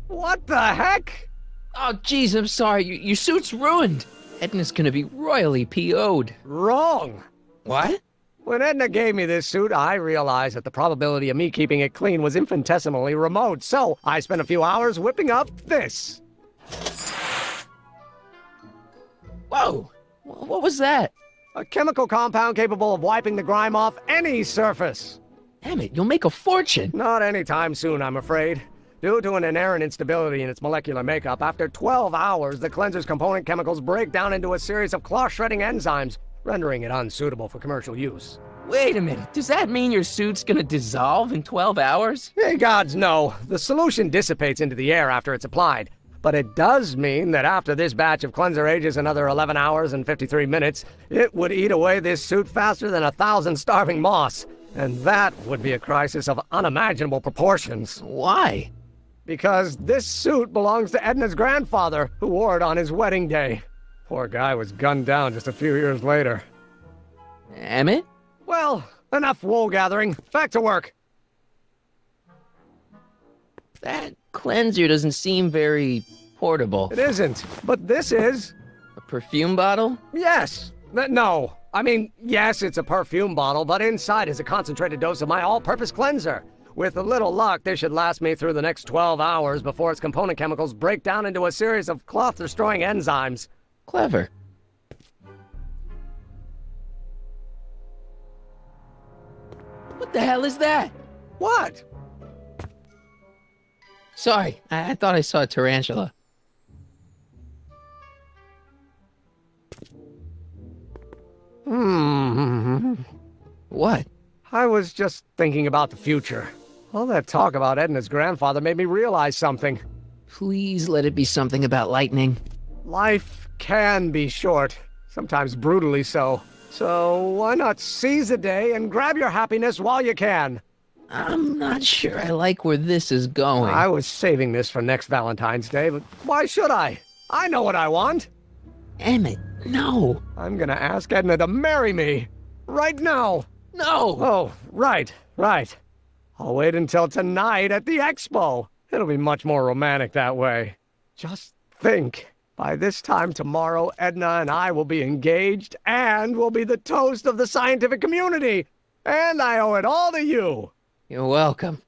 What the heck? Oh, jeez, I'm sorry. Your suit's ruined. Edna's gonna be royally PO'd. Wrong. What? When Edna gave me this suit, I realized that the probability of me keeping it clean was infinitesimally remote, so I spent a few hours whipping up this. Whoa! What was that? A chemical compound capable of wiping the grime off any surface. Emmett, you'll make a fortune. Not anytime soon, I'm afraid. Due to an inherent instability in its molecular makeup, after 12 hours, the cleanser's component chemicals break down into a series of cloth-shredding enzymes, rendering it unsuitable for commercial use. Wait a minute, does that mean your suit's gonna dissolve in 12 hours? Hey, gods, no. The solution dissipates into the air after it's applied. But it does mean that after this batch of cleanser ages another 11 hours and 53 minutes, it would eat away this suit faster than 1,000 starving moths. And that would be a crisis of unimaginable proportions. Why? Because this suit belongs to Edna's grandfather, who wore it on his wedding day. Poor guy was gunned down just a few years later. Emmett? Well, enough wool gathering. Back to work. That cleanser doesn't seem very portable. It isn't, but this is. A perfume bottle? Yes. No. I mean, yes, it's a perfume bottle, but inside is a concentrated dose of my all-purpose cleanser. With a little luck, this should last me through the next 12 hours before its component chemicals break down into a series of cloth-destroying enzymes. Clever. What the hell is that? What? Sorry, I thought I saw a tarantula. What? I was just thinking about the future. All that talk about Edna's grandfather made me realize something. Please let it be something about lightning. Life can be short, sometimes brutally so. So why not seize the day and grab your happiness while you can? I'm not sure I like where this is going. I was saving this for next Valentine's Day, but why should I? I know what I want. Emmett, no. I'm gonna ask Edna to marry me. Right now. No. Oh, right. I'll wait until tonight at the expo. It'll be much more romantic that way. Just think. By this time tomorrow, Edna and I will be engaged and will be the toast of the scientific community. And I owe it all to you. You're welcome.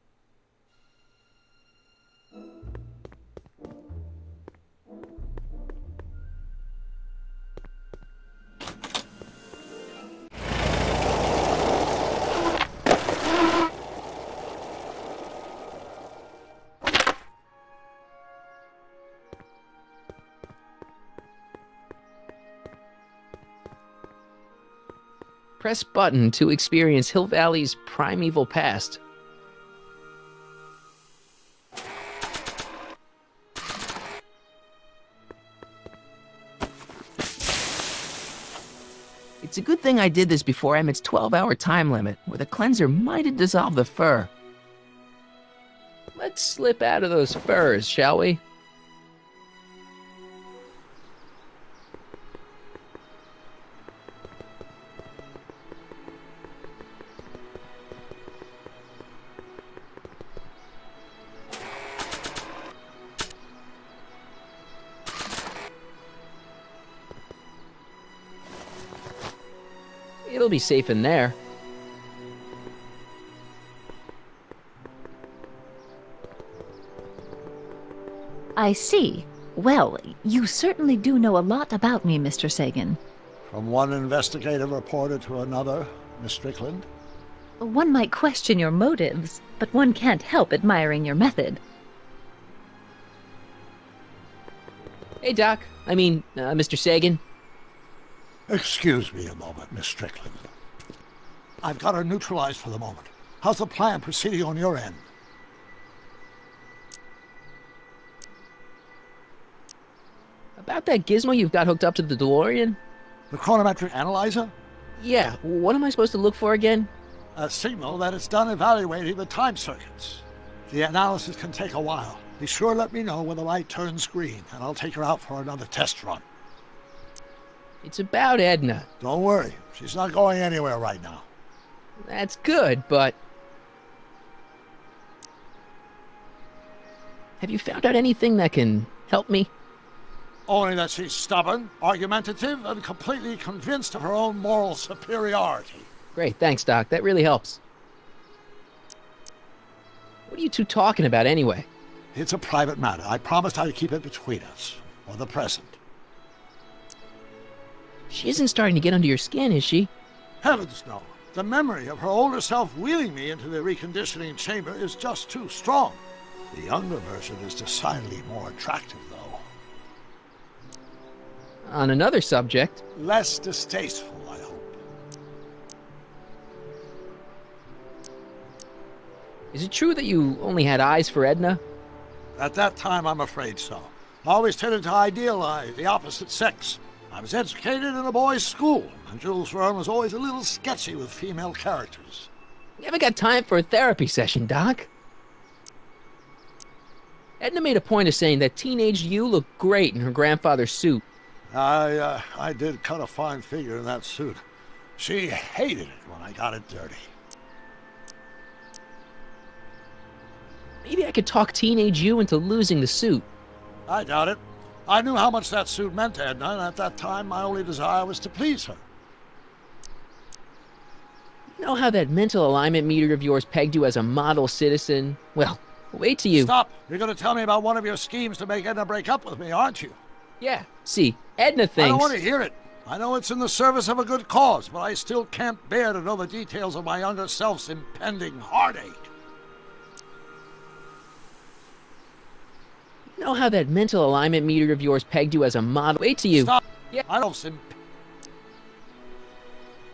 Press button to experience Hill Valley's primeval past. It's a good thing I did this before Emmett's 12-hour time limit, where the cleanser might have dissolved the fur. Let's slip out of those furs, shall we? It'll be safe in there. I see. Well, you certainly do know a lot about me, Mr. Sagan. From one investigative reporter to another, Miss Strickland. One might question your motives, but one can't help admiring your method. Hey, Doc. Mr. Sagan. Excuse me a moment, Miss Strickland. I've got her neutralized for the moment. How's the plan proceeding on your end? About that gizmo you've got hooked up to the DeLorean? The chronometric analyzer? Yeah, what am I supposed to look for again? A signal that it's done evaluating the time circuits. The analysis can take a while. Be sure to let me know when the light turns green, and I'll take her out for another test run. It's about Edna. Don't worry, she's not going anywhere right now. That's good, but... Have you found out anything that can help me? Only that she's stubborn, argumentative, and completely convinced of her own moral superiority. Great, thanks, Doc. That really helps. What are you two talking about, anyway? It's a private matter. I promised I'd keep it between us, for the present. She isn't starting to get under your skin, is she? Heavens, no. The memory of her older self wheeling me into the reconditioning chamber is just too strong. The younger version is decidedly more attractive, though. On another subject... Less distasteful, I hope. Is it true that you only had eyes for Edna? At that time, I'm afraid so. I always tended to idealize the opposite sex. I was educated in a boys' school, and Jules Verne was always a little sketchy with female characters. Never got time for a therapy session, Doc. Edna made a point of saying that teenage you looked great in her grandfather's suit. I did cut a fine figure in that suit. She hated it when I got it dirty. Maybe I could talk teenage you into losing the suit. I doubt it. I knew how much that suit meant to Edna, and at that time my only desire was to please her. You know how that mental alignment meter of yours pegged you as a model citizen? Well, wait till you... Stop! You're going to tell me about one of your schemes to make Edna break up with me, aren't you? Yeah, see, Edna thinks... I don't want to hear it. I know it's in the service of a good cause, but I still can't bear to know the details of my younger self's impending heartache. You know how that mental alignment meter of yours pegged you as a model? Wait till you... Stop! Yeah. I don't...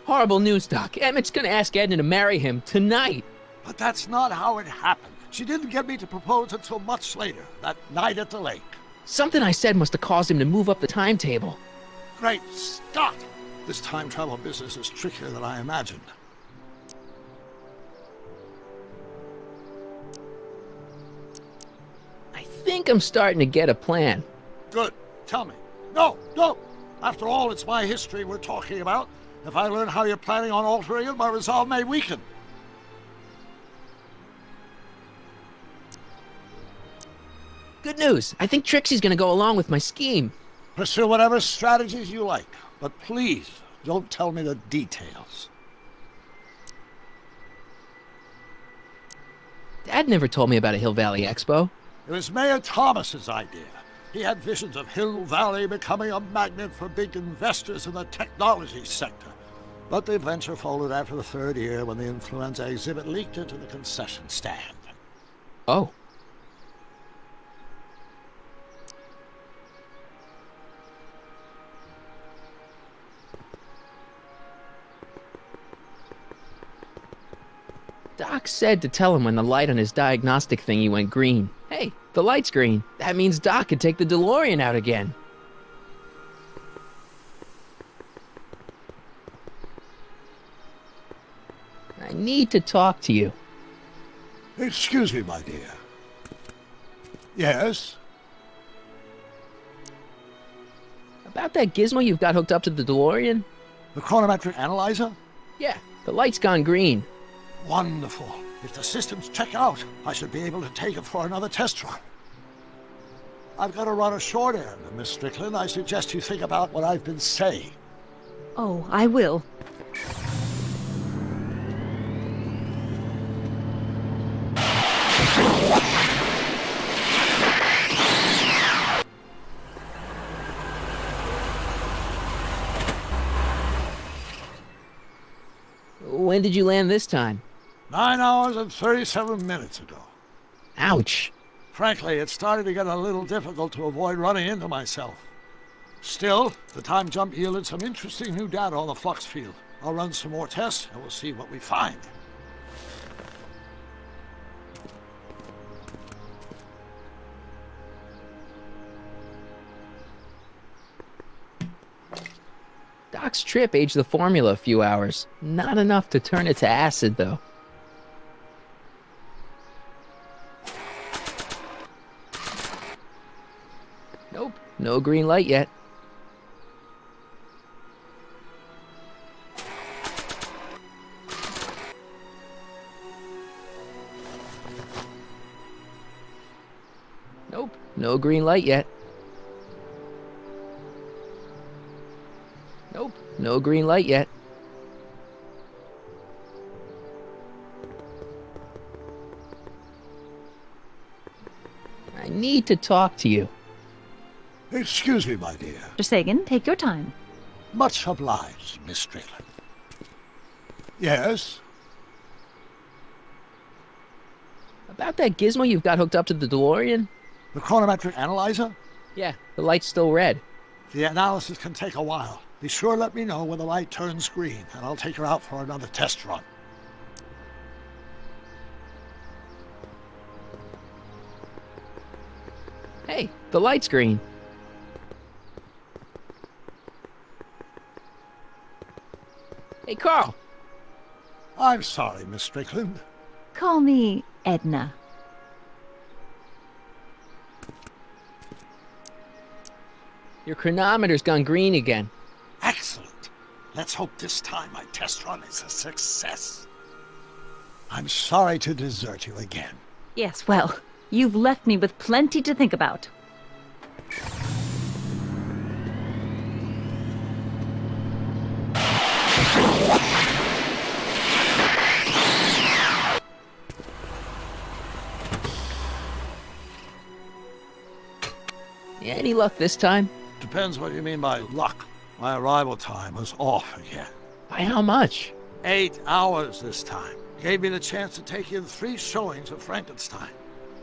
Horrible news, Doc. Emmett's gonna ask Edna to marry him tonight. But that's not how it happened. She didn't get me to propose until much later, that night at the lake. Something I said must have caused him to move up the timetable. Great Scott! This time travel business is trickier than I imagined. I think I'm starting to get a plan. Good. Tell me. No, don't! After all, it's my history we're talking about. If I learn how you're planning on altering it, my resolve may weaken. Good news. I think Trixie's gonna go along with my scheme. Pursue whatever strategies you like, but please don't tell me the details. Dad never told me about a Hill Valley Expo. It was Mayor Thomas's idea. He had visions of Hill Valley becoming a magnet for big investors in the technology sector. But the venture folded after the third year when the influenza exhibit leaked into the concession stand. Oh. Doc said to tell him when the light on his diagnostic thingy went green. Hey, the light's green. That means Doc could take the DeLorean out again. I need to talk to you. Excuse me, my dear. Yes? About that gizmo you've got hooked up to the DeLorean? The chronometric analyzer? Yeah, the light's gone green. Wonderful. If the systems check out, I should be able to take it for another test run. I've got to run a short end, Miss Strickland. I suggest you think about what I've been saying. Oh, I will. When did you land this time? 9 hours and 37 minutes ago. Ouch. Frankly, it started to get a little difficult to avoid running into myself. Still, the time jump yielded some interesting new data on the flux field. I'll run some more tests and we'll see what we find. Doc's trip aged the formula a few hours. Not enough to turn it to acid, though. Nope, no green light yet. Nope, no green light yet. Nope, no green light yet. I need to talk to you. Excuse me, my dear. Mr. Sagan, take your time. Much obliged, Miss Strickland. Yes? About that gizmo you've got hooked up to the DeLorean? The chronometric analyzer? Yeah, the light's still red. The analysis can take a while. Be sure to let me know when the light turns green, and I'll take her out for another test run. Hey, the light's green. Hey, Carl. I'm sorry, Miss Strickland. Call me Edna. Your chronometer's gone green again. Excellent. Let's hope this time my test run is a success. I'm sorry to desert you again. Yes, well, you've left me with plenty to think about. Any luck this time? Depends what you mean by luck. My arrival time was off again. By how much? 8 hours this time. Gave me the chance to take in 3 showings of Frankenstein.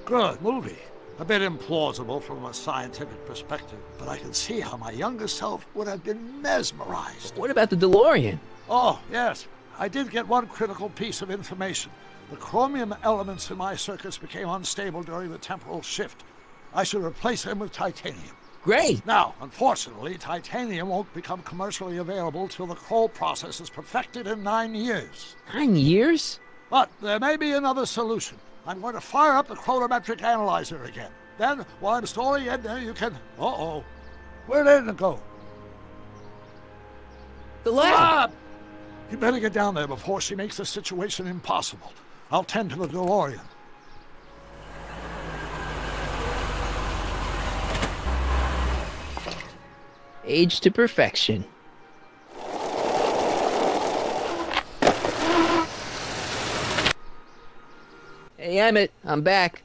Good movie. A bit implausible from a scientific perspective, but I can see how my younger self would have been mesmerized. What about the DeLorean? Oh, yes. I did get one critical piece of information. The chromium elements in my circuits became unstable during the temporal shift. I should replace them with titanium. Great! Now, unfortunately, titanium won't become commercially available till the Kroll process is perfected in 9 years. 9 years? But there may be another solution. I'm going to fire up the chronometric analyzer again. Then, while I'm stalling in there, you can... Uh-oh. Where did it go? The lab! You better get down there before she makes the situation impossible. I'll tend to the DeLorean. Aged to perfection. Hey, Emmett, I'm back.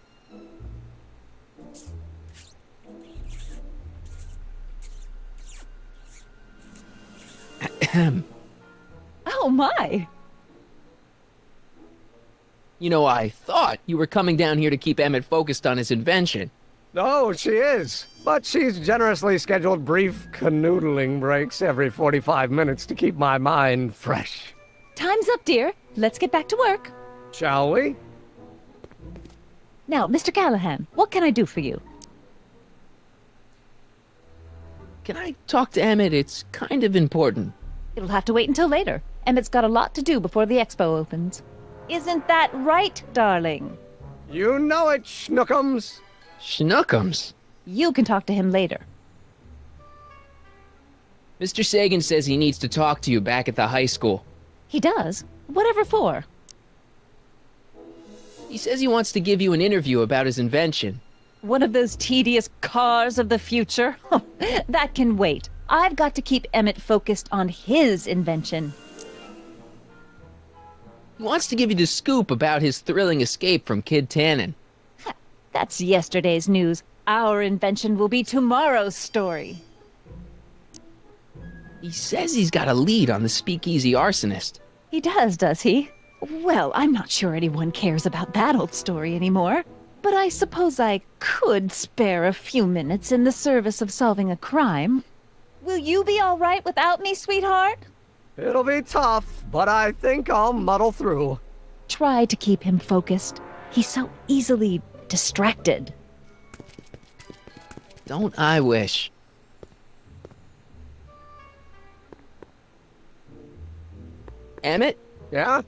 Oh my! You know, I thought you were coming down here to keep Emmett focused on his invention. Oh, she is. But she's generously scheduled brief canoodling breaks every 45 minutes to keep my mind fresh. Time's up, dear. Let's get back to work. Shall we? Now, Mr. Callahan, what can I do for you? Can I talk to Emmett? It's kind of important. It'll have to wait until later. Emmett's got a lot to do before the expo opens. Isn't that right, darling? You know it, Schnookums. Schnookums? You can talk to him later. Mr. Sagan says he needs to talk to you back at the high school. He does? Whatever for? He says he wants to give you an interview about his invention. One of those tedious cars of the future? That can wait. I've got to keep Emmett focused on his invention. He wants to give you the scoop about his thrilling escape from Kid Tannen. That's yesterday's news. Our invention will be tomorrow's story. He says he's got a lead on the speakeasy arsonist. He does he? Well, I'm not sure anyone cares about that old story anymore. But I suppose I could spare a few minutes in the service of solving a crime. Will you be all right without me, sweetheart? It'll be tough, but I think I'll muddle through. Try to keep him focused. He's so easily distracted. Don't I wish? Emmett? Yeah?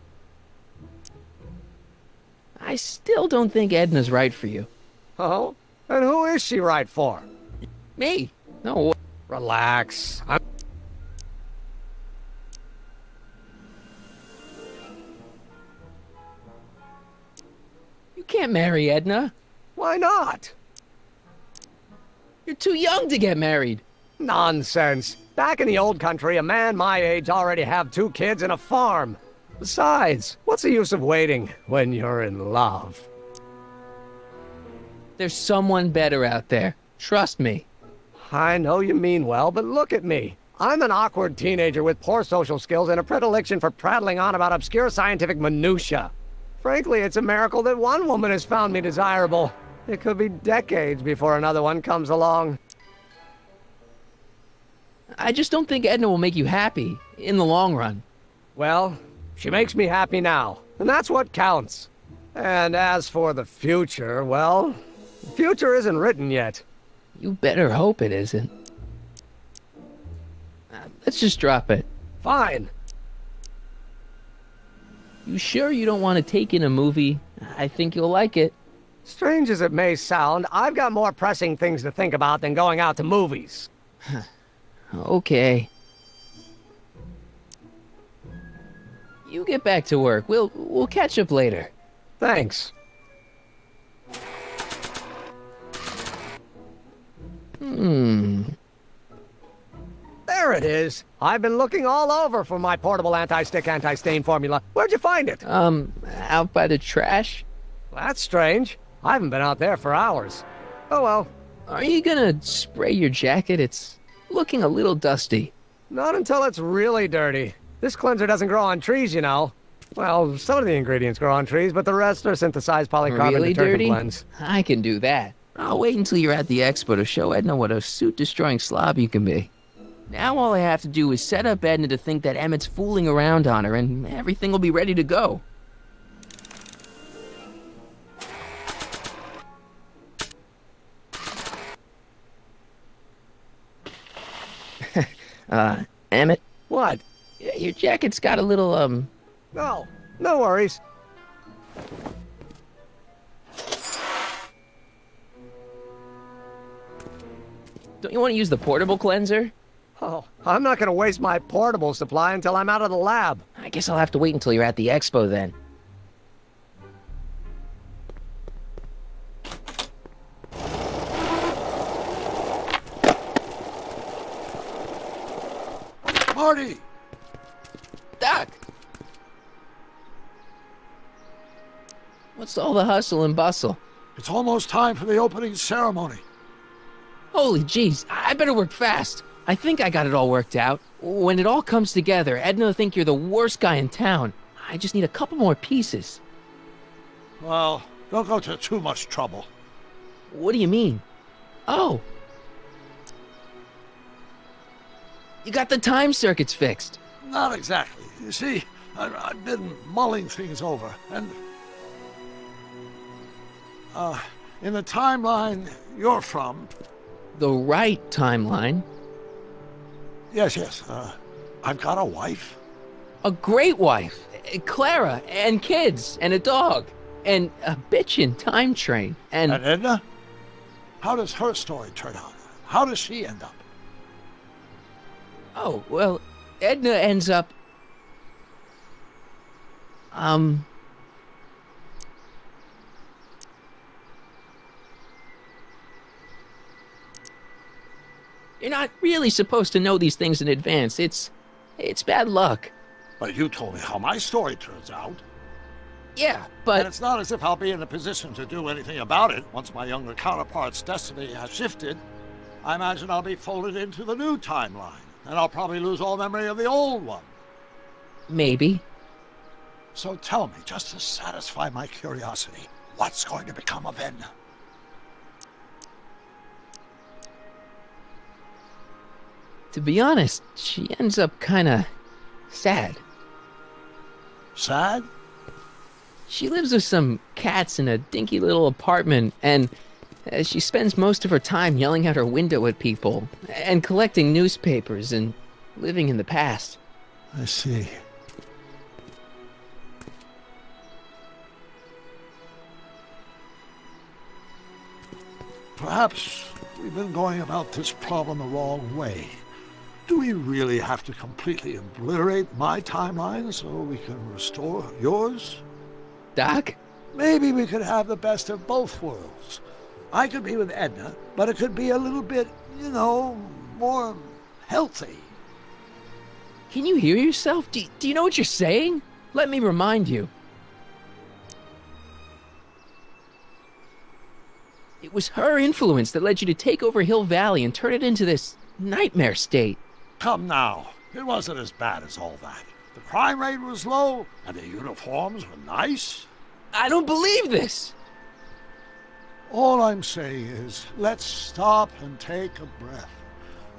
I still don't think Edna's right for you. Oh? And who is she right for? Me. No. Relax. You can't marry Edna. Why not? You're too young to get married. Nonsense. Back in the old country, a man my age already have 2 kids and a farm. Besides, what's the use of waiting when you're in love? There's someone better out there. Trust me. I know you mean well, but look at me. I'm an awkward teenager with poor social skills and a predilection for prattling on about obscure scientific minutiae. Frankly, it's a miracle that one woman has found me desirable. It could be decades before another one comes along. I just don't think Edna will make you happy in the long run. Well, she makes me happy now, and that's what counts. And as for the future, well, the future isn't written yet. You better hope it isn't. Let's just drop it. Fine. You sure you don't want to take in a movie? I think you'll like it. Strange as it may sound, I've got more pressing things to think about than going out to movies. Okay. You get back to work. We'll catch up later. Thanks. There it is. I've been looking all over for my portable anti-stick, anti-stain formula. Where'd you find it? Out by the trash. That's strange. I haven't been out there for hours. Oh well. Are you gonna spray your jacket? It's looking a little dusty. Not until it's really dirty. This cleanser doesn't grow on trees, you know. Well, some of the ingredients grow on trees, but the rest are synthesized polycarbonate really detergent dirty? blends. I can do that. I'll wait until you're at the expo to show Edna what a suit-destroying slob you can be. Now all I have to do is set up Edna to think that Emmett's fooling around on her, and everything will be ready to go. Emmett? What? Your jacket's got a little, No, no worries. Don't you want to use the portable cleanser? Oh, I'm not gonna waste my portable supply until I'm out of the lab. I guess I'll have to wait until you're at the expo then. Marty! Doc! What's all the hustle and bustle? It's almost time for the opening ceremony. Holy jeez, I better work fast. I think I got it all worked out. When it all comes together, Edna will think you're the worst guy in town. I just need a couple more pieces. Well, don't go to too much trouble. What do you mean? Oh. You got the time circuits fixed. Not exactly. You see, I've been mulling things over, and... in the timeline you're from... The right timeline? Yes. I've got a wife. A great wife. Clara, and kids, and a dog, and a bitchin' time train, and... And Edna? How does her story turn out? How does she end up? Oh, well, Edna ends up... You're not really supposed to know these things in advance. It's bad luck. But you told me how my story turns out. Yeah, but... And it's not as if I'll be in a position to do anything about it once my younger counterpart's destiny has shifted. I imagine I'll be folded into the new timeline, and I'll probably lose all memory of the old one. Maybe. So tell me, just to satisfy my curiosity, what's going to become of Edna? To be honest, she ends up kinda sad. Sad? She lives with some cats in a dinky little apartment, and she spends most of her time yelling out her window at people, and collecting newspapers, and living in the past. I see. Perhaps we've been going about this problem the wrong way. Do we really have to completely obliterate my timeline so we can restore yours? Doc? Maybe we could have the best of both worlds. I could be with Edna, but it could be a little bit, more healthy. Can you hear yourself? Do you know what you're saying? Let me remind you. It was her influence that led you to take over Hill Valley and turn it into this nightmare state. Come now, it wasn't as bad as all that. The crime rate was low, and the uniforms were nice. I don't believe this! All I'm saying is, let's stop and take a breath.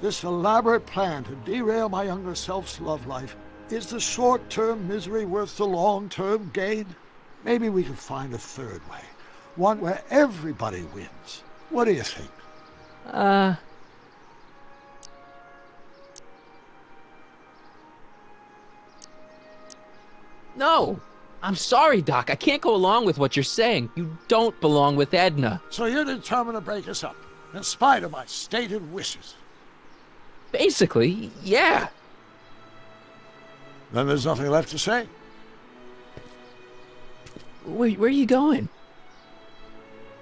This elaborate plan to derail my younger self's love life, is the short-term misery worth the long-term gain? Maybe we can find a third way. One where everybody wins. What do you think? No! I'm sorry, Doc. I can't go along with what you're saying. You don't belong with Edna. So you're determined to break us up, in spite of my stated wishes? Basically, yeah. Then there's nothing left to say. Where are you going?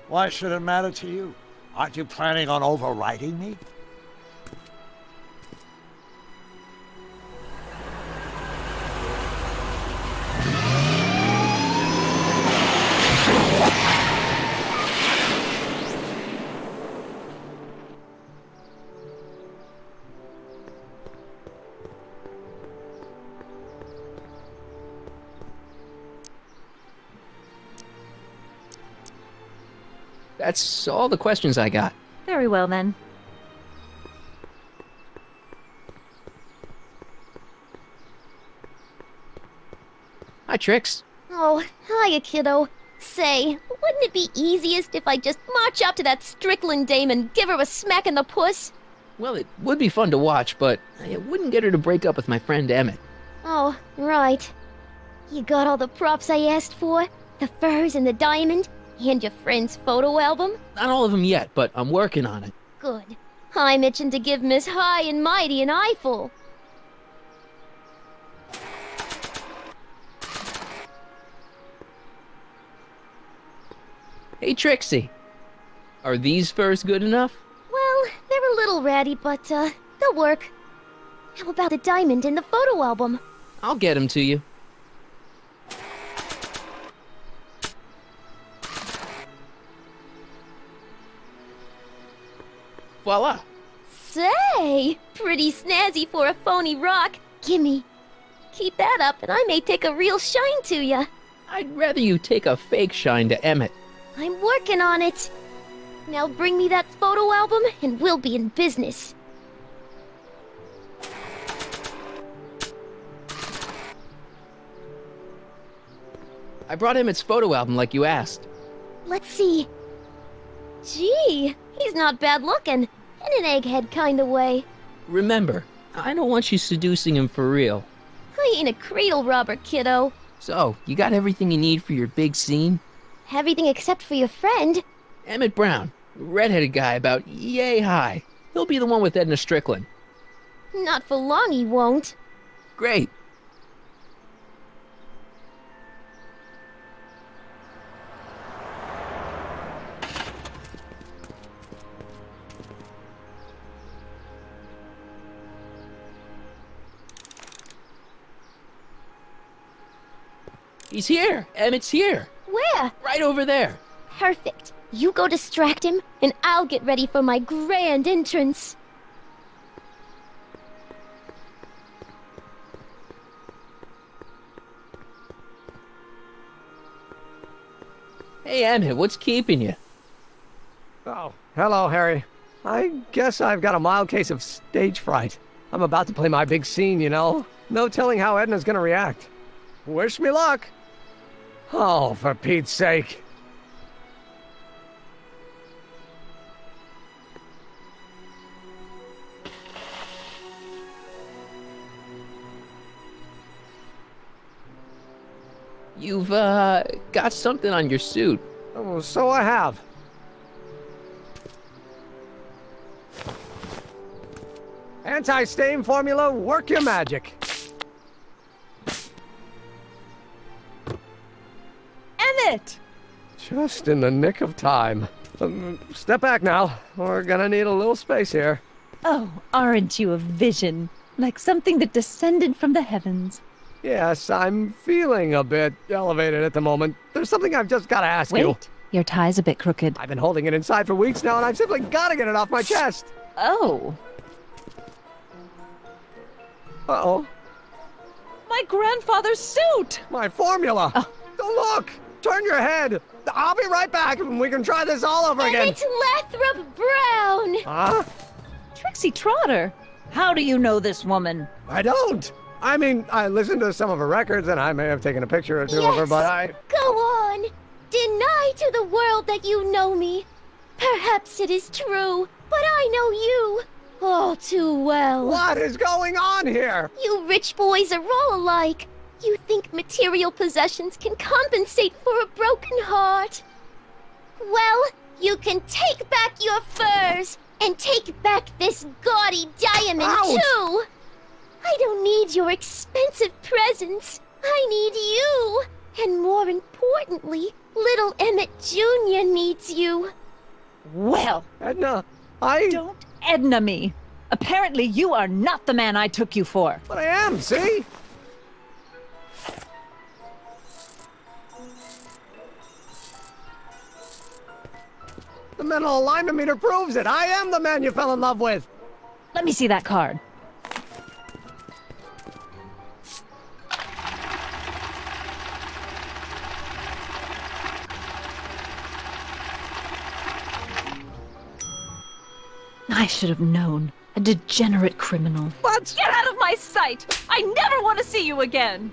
Why should it matter to you? Aren't you planning on overriding me? That's all the questions I got. Very well, then. Hi, Trix. Oh, hiya, kiddo. Say, wouldn't it be easiest if I just march up to that Strickland dame and give her a smack in the puss? Well, it would be fun to watch, but it wouldn't get her to break up with my friend Emmett. Oh, right. You got all the props I asked for? The furs and the diamond? And your friend's photo album? Not all of them yet, but I'm working on it. Good. I'm itching to give Miss High and Mighty an eyeful. Hey, Trixie. Are these furs good enough? Well, they're a little ratty, but, they'll work. How about the diamond in the photo album? I'll get them to you. voila. Say, pretty snazzy for a phony rock. Gimme. Keep that up and I may take a real shine to ya. I'd rather you take a fake shine to Emmett. I'm working on it. Now bring me that photo album and we'll be in business. I brought Emmett's photo album like you asked. Let's see. Gee, he's not bad looking. In an egghead kind of way. Remember, I don't want you seducing him for real. I ain't a cradle robber, kiddo. So, you got everything you need for your big scene? Everything except for your friend. Emmett Brown, redheaded guy about yay high. He'll be the one with Edna Strickland. Not for long he won't. Great. He's here! Emmett's here! Where? Right over there. Perfect. You go distract him, and I'll get ready for my grand entrance. Hey, Emmett, what's keeping you? Oh, hello, Harry. I guess I've got a mild case of stage fright. I'm about to play my big scene, you know. No telling how Edna's gonna react. Wish me luck. Oh, for Pete's sake. You've, got something on your suit. Oh, so I have. Anti-stain formula, work your magic. Emmett! Just in the nick of time. Step back now. We're gonna need a little space here. Oh, aren't you a vision? Like something that descended from the heavens. Yes, I'm feeling a bit elevated at the moment. There's something I've just gotta ask you. Wait, your tie's a bit crooked. I've been holding it inside for weeks now, and I've simply gotta get it off my chest. Oh. Uh-oh. My grandfather's suit! My formula! Oh. Look! Turn your head! I'll be right back, and we can try this all over again! It's Lathrop Brown! Huh? Trixie Trotter! How do you know this woman? I don't! I mean, I listened to some of her records, and I may have taken a picture or two of her, but I... Go on! Deny to the world that you know me. Perhaps it is true, but I know you all too well. What is going on here? You rich boys are all alike. You think material possessions can compensate for a broken heart? Well, you can take back your furs, and take back this gaudy diamond, too! I don't need your expensive presents. I need you. And more importantly, little Emmett Jr. needs you. Well, Edna, Don't Edna me. Apparently you are not the man I took you for. But I am, see? The mental alignment meter proves it. I am the man you fell in love with. Let me see that card. I should have known. A degenerate criminal. What? Get out of my sight! I never want to see you again!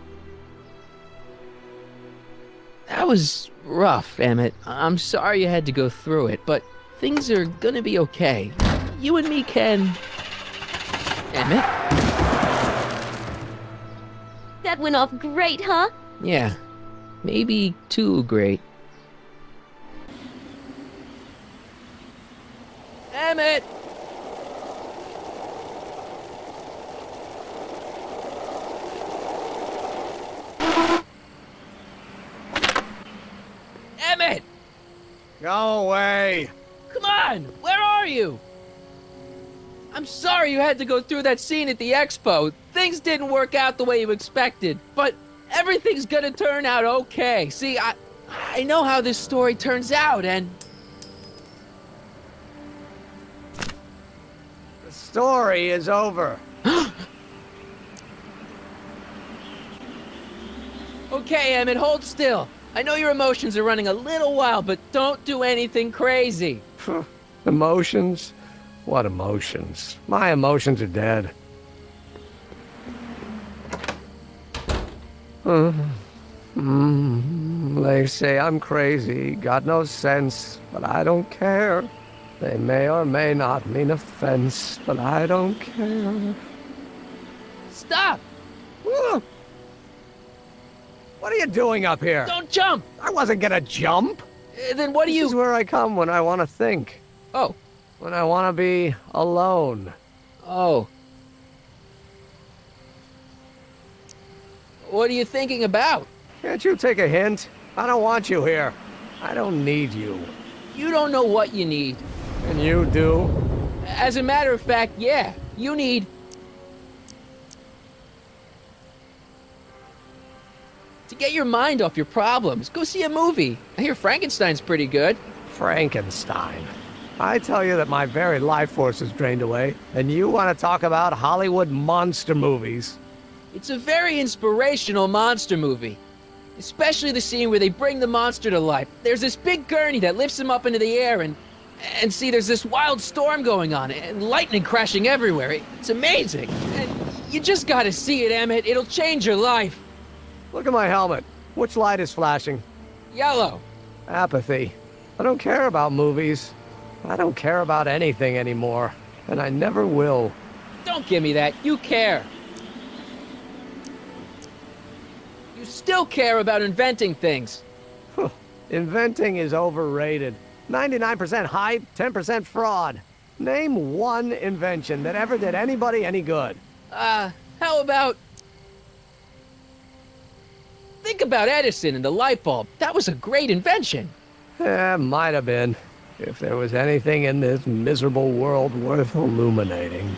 That was rough, Emmett. I'm sorry you had to go through it, but things are gonna be okay. You and me can... Emmett? That went off great, huh? Yeah. Maybe too great. Emmett! Emmett! Go away. Come on! Where are you? I'm sorry you had to go through that scene at the expo. Things didn't work out the way you expected, but everything's gonna turn out okay. See, I know how this story turns out, and... story is over. Okay, Emmett, hold still. I know your emotions are running a little wild, but don't do anything crazy. Emotions? What emotions? My emotions are dead. They say I'm crazy, got no sense, but I don't care. They may or may not mean offense, but I don't care. Stop! What are you doing up here? Don't jump! I wasn't gonna jump. Then what do you... This is where I come when I want to think. Oh. When I want to be alone. Oh. What are you thinking about? Can't you take a hint? I don't want you here. I don't need you. You don't know what you need. And you do? As a matter of fact, yeah. You need... to get your mind off your problems. Go see a movie. I hear Frankenstein's pretty good. Frankenstein. I tell you that my very life force is drained away, and you want to talk about Hollywood monster movies. It's a very inspirational monster movie. Especially the scene where they bring the monster to life. There's this big gurney that lifts him up into the air, and see, there's this wild storm going on, and lightning crashing everywhere. It's amazing. And you just gotta see it, Emmett. It'll change your life. Look at my helmet. Which light is flashing? Yellow. Apathy. I don't care about movies. I don't care about anything anymore. And I never will. Don't give me that. You care. You still care about inventing things. Inventing is overrated. 99% hype, 10% fraud. Name one invention that ever did anybody any good. How about... think about Edison and the light bulb. That was a great invention. Might have been. If there was anything in this miserable world worth illuminating.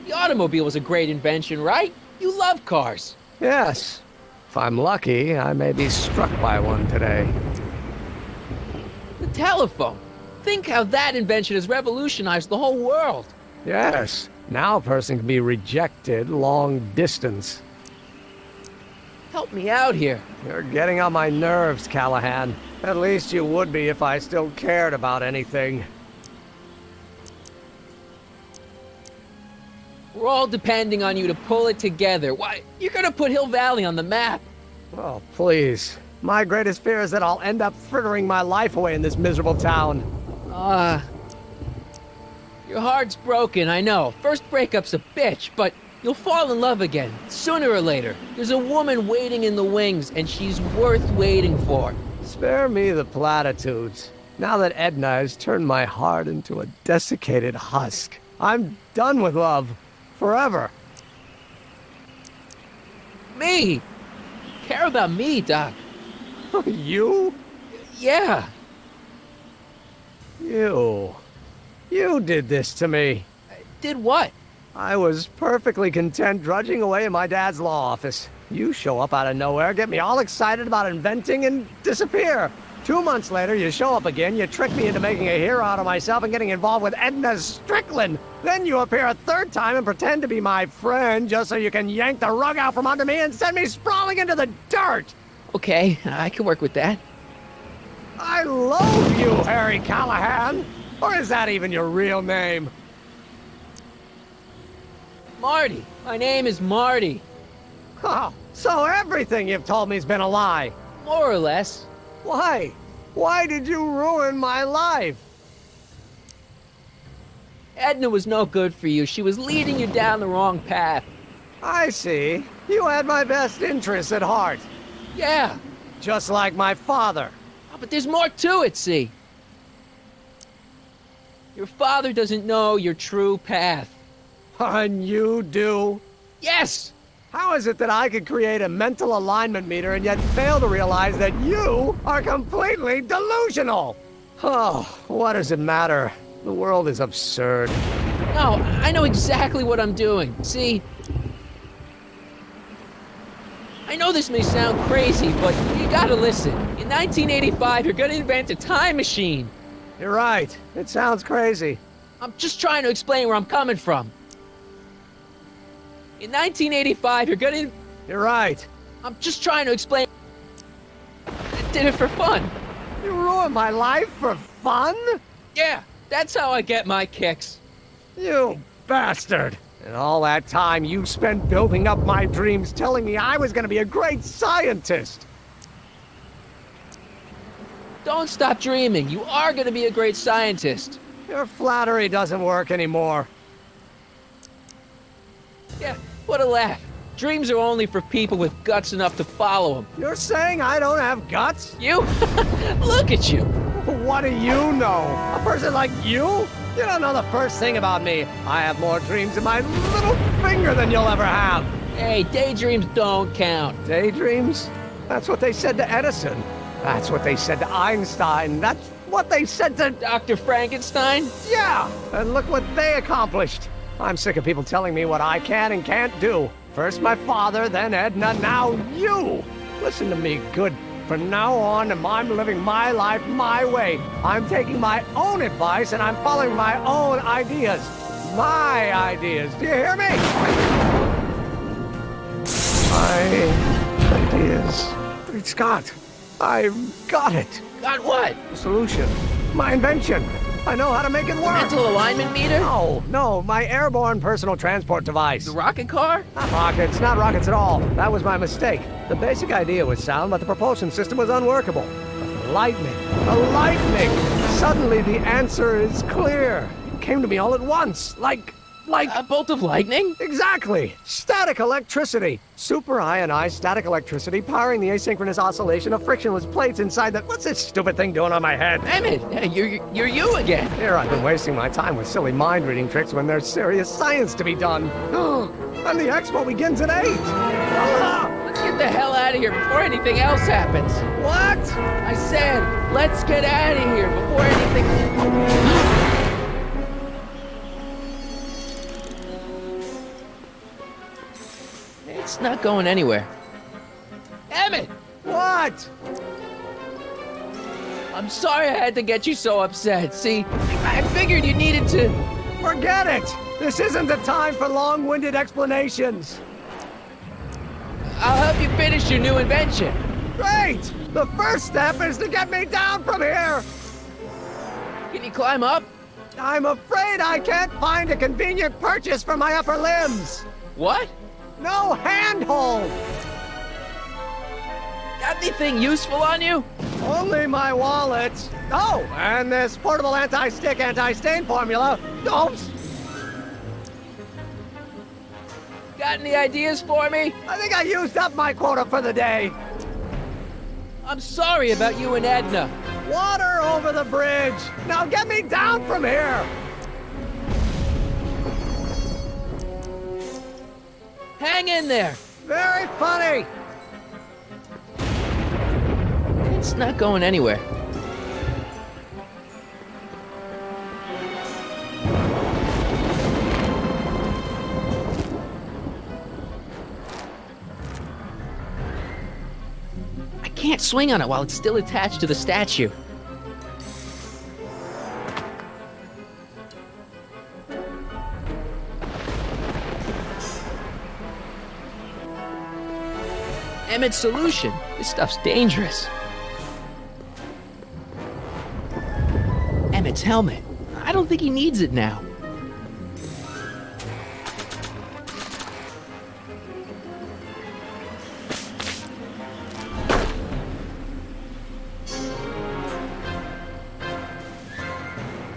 The automobile was a great invention, right? You love cars. Yes. If I'm lucky, I may be struck by one today. The telephone. Think how that invention has revolutionized the whole world. Yes. Now a person can be rejected long distance. Help me out here. You're getting on my nerves, Callahan. At least you would be if I still cared about anything. We're all depending on you to pull it together. Why, you're gonna put Hill Valley on the map. Oh, please. My greatest fear is that I'll end up frittering my life away in this miserable town. Your heart's broken, I know. First breakup's a bitch, but you'll fall in love again, sooner or later. There's a woman waiting in the wings, and she's worth waiting for. Spare me the platitudes. Now that Edna has turned my heart into a desiccated husk, I'm done with love. Forever. Me? Care about me, Doc. You? Yeah. You did this to me. Did what? I was perfectly content drudging away in my dad's law office. You show up out of nowhere, get me all excited about inventing, and disappear. 2 months later, you show up again, you trick me into making a hero out of myself and getting involved with Edna Strickland. Then you appear a third time and pretend to be my friend just so you can yank the rug out from under me and send me sprawling into the dirt. Okay, I can work with that. I loathe you, Harry Callahan. Or is that even your real name? Marty. My name is Marty. Oh, so everything you've told me's been a lie. More or less. Why? Why did you ruin my life? Edna was no good for you. She was leading you down the wrong path. I see. You had my best interests at heart. Yeah. Just like my father. Oh, but there's more to it, see? Your father doesn't know your true path. And you do? Yes! How is it that I could create a mental alignment meter and yet fail to realize that you are completely delusional? Oh, what does it matter? The world is absurd. No, I know exactly what I'm doing. See? I know this may sound crazy, but you gotta listen. In 1985, you're gonna invent a time machine. You're right. It sounds crazy. I'm just trying to explain where I'm coming from. In 1985, you're gonna... You're right. I'm just trying to explain... I did it for fun. You ruined my life for fun? Yeah, that's how I get my kicks. You bastard. And all that time you spent building up my dreams, telling me I was gonna be a great scientist. Don't stop dreaming. You are gonna be a great scientist. Your flattery doesn't work anymore. Yeah, what a laugh. Dreams are only for people with guts enough to follow them. You're saying I don't have guts? You? Look at you. What do you know? A person like you? You don't know the first thing about me. I have more dreams in my little finger than you'll ever have. Hey, daydreams don't count. Daydreams? That's what they said to Edison. That's what they said to Einstein. That's what they said to... Dr. Frankenstein? Yeah, and look what they accomplished. I'm sick of people telling me what I can and can't do. First my father, then Edna, now you! Listen to me, good. From now on, I'm living my life my way. I'm taking my own advice and I'm following my own ideas. My ideas. Do you hear me? My ideas. Great Scott. I've got it. Got what? The solution. My invention. I know how to make it work. Mental alignment meter? No, my airborne personal transport device. The rocket car? Not rockets at all. That was my mistake. The basic idea was sound, but the propulsion system was unworkable. But lightning. Suddenly the answer is clear. It came to me all at once, like a bolt of lightning? Exactly. Static electricity. Super ionized static electricity powering the asynchronous oscillation of frictionless plates inside the... What's this stupid thing doing on my head? Emmett, you're you again. Here I've been wasting my time with silly mind-reading tricks when there's serious science to be done. And the expo begins at 8. Let's get the hell out of here before anything else happens. What? I said, let's get out of here before anything... It's not going anywhere. Emmett! What? I'm sorry I had to get you so upset. See, I figured you needed to... Forget it! This isn't the time for long-winded explanations. I'll help you finish your new invention. Great! The first step is to get me down from here! Can you climb up? I'm afraid I can't find a convenient purchase for my upper limbs. What? No handhold! Got anything useful on you? Only my wallet. Oh, and this portable anti-stick, anti-stain formula. Oops! Got any ideas for me? I think I used up my quota for the day. I'm sorry about you and Edna. Water over the bridge. Now get me down from here. Hang in there. Very funny. It's not going anywhere. I can't swing on it while it's still attached to the statue. Emmett's solution. This stuff's dangerous. Emmett's helmet. I don't think he needs it now.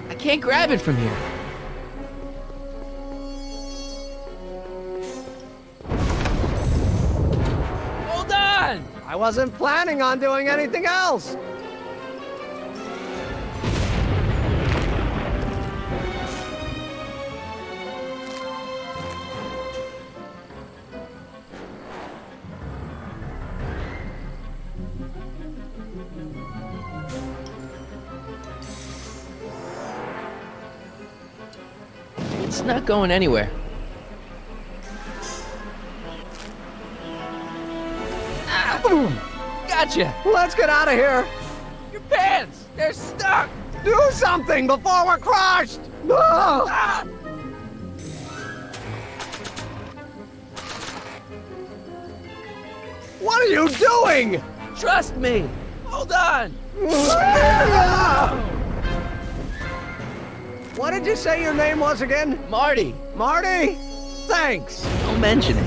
I can't grab it from here. I wasn't planning on doing anything else. It's not going anywhere. Gotcha! Let's get out of here! Your pants! They're stuck! Do something before we're crushed! Ah! What are you doing? Trust me. Hold on. What did you say your name was again? Marty. Marty? Thanks. Don't mention it.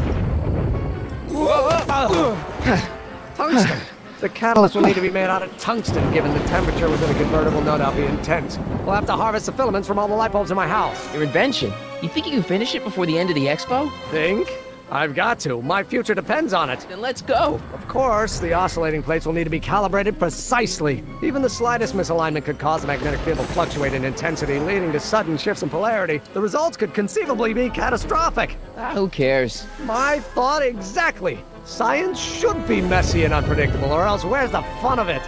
Tungsten. The catalyst will need to be made out of tungsten, given the temperature within a convertible no doubt be intense. We'll have to harvest the filaments from all the light bulbs in my house. Your invention. You think you can finish it before the end of the expo? Think? I've got to. My future depends on it. Then let's go. Of course, the oscillating plates will need to be calibrated precisely. Even the slightest misalignment could cause the magnetic field to fluctuate in intensity, leading to sudden shifts in polarity. The results could conceivably be catastrophic. Who cares? My thought exactly. Science should be messy and unpredictable, or else where's the fun of it?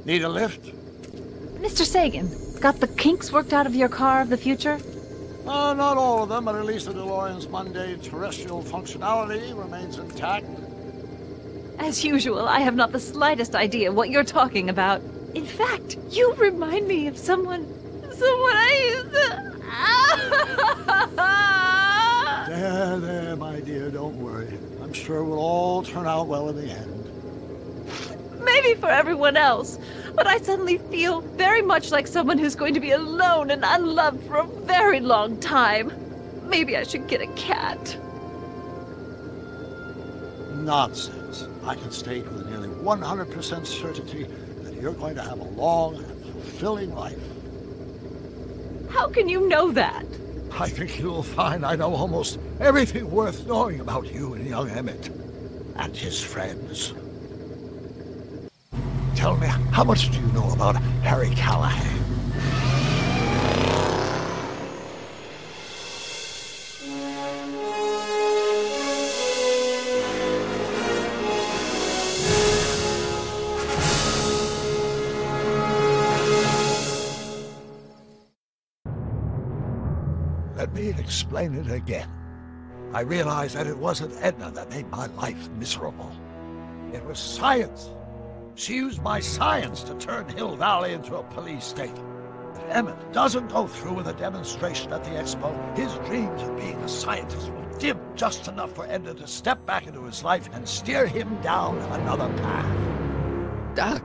Need a lift? Mr. Sagan, got the kinks worked out of your car of the future? Not all of them, but at least the DeLorean's mundane terrestrial functionality remains intact. As usual, I have not the slightest idea what you're talking about. In fact, you remind me of someone I used to... There, my dear, don't worry. I'm sure it will all turn out well in the end. Maybe for everyone else, but I suddenly feel very much like someone who's going to be alone and unloved for a very long time. Maybe I should get a cat. Nonsense. I can state with nearly 100% certainty that you're going to have a long and fulfilling life. How can you know that? I think you'll find I know almost everything worth knowing about you and young Emmett and his friends. Tell me, how much do you know about Harry Callahan? Let me explain it again. I realized that it wasn't Edna that made my life miserable. It was science. She used my science to turn Hill Valley into a police state. If Emmett doesn't go through with a demonstration at the expo, his dreams of being a scientist will dim just enough for Edna to step back into his life and steer him down another path. Doc,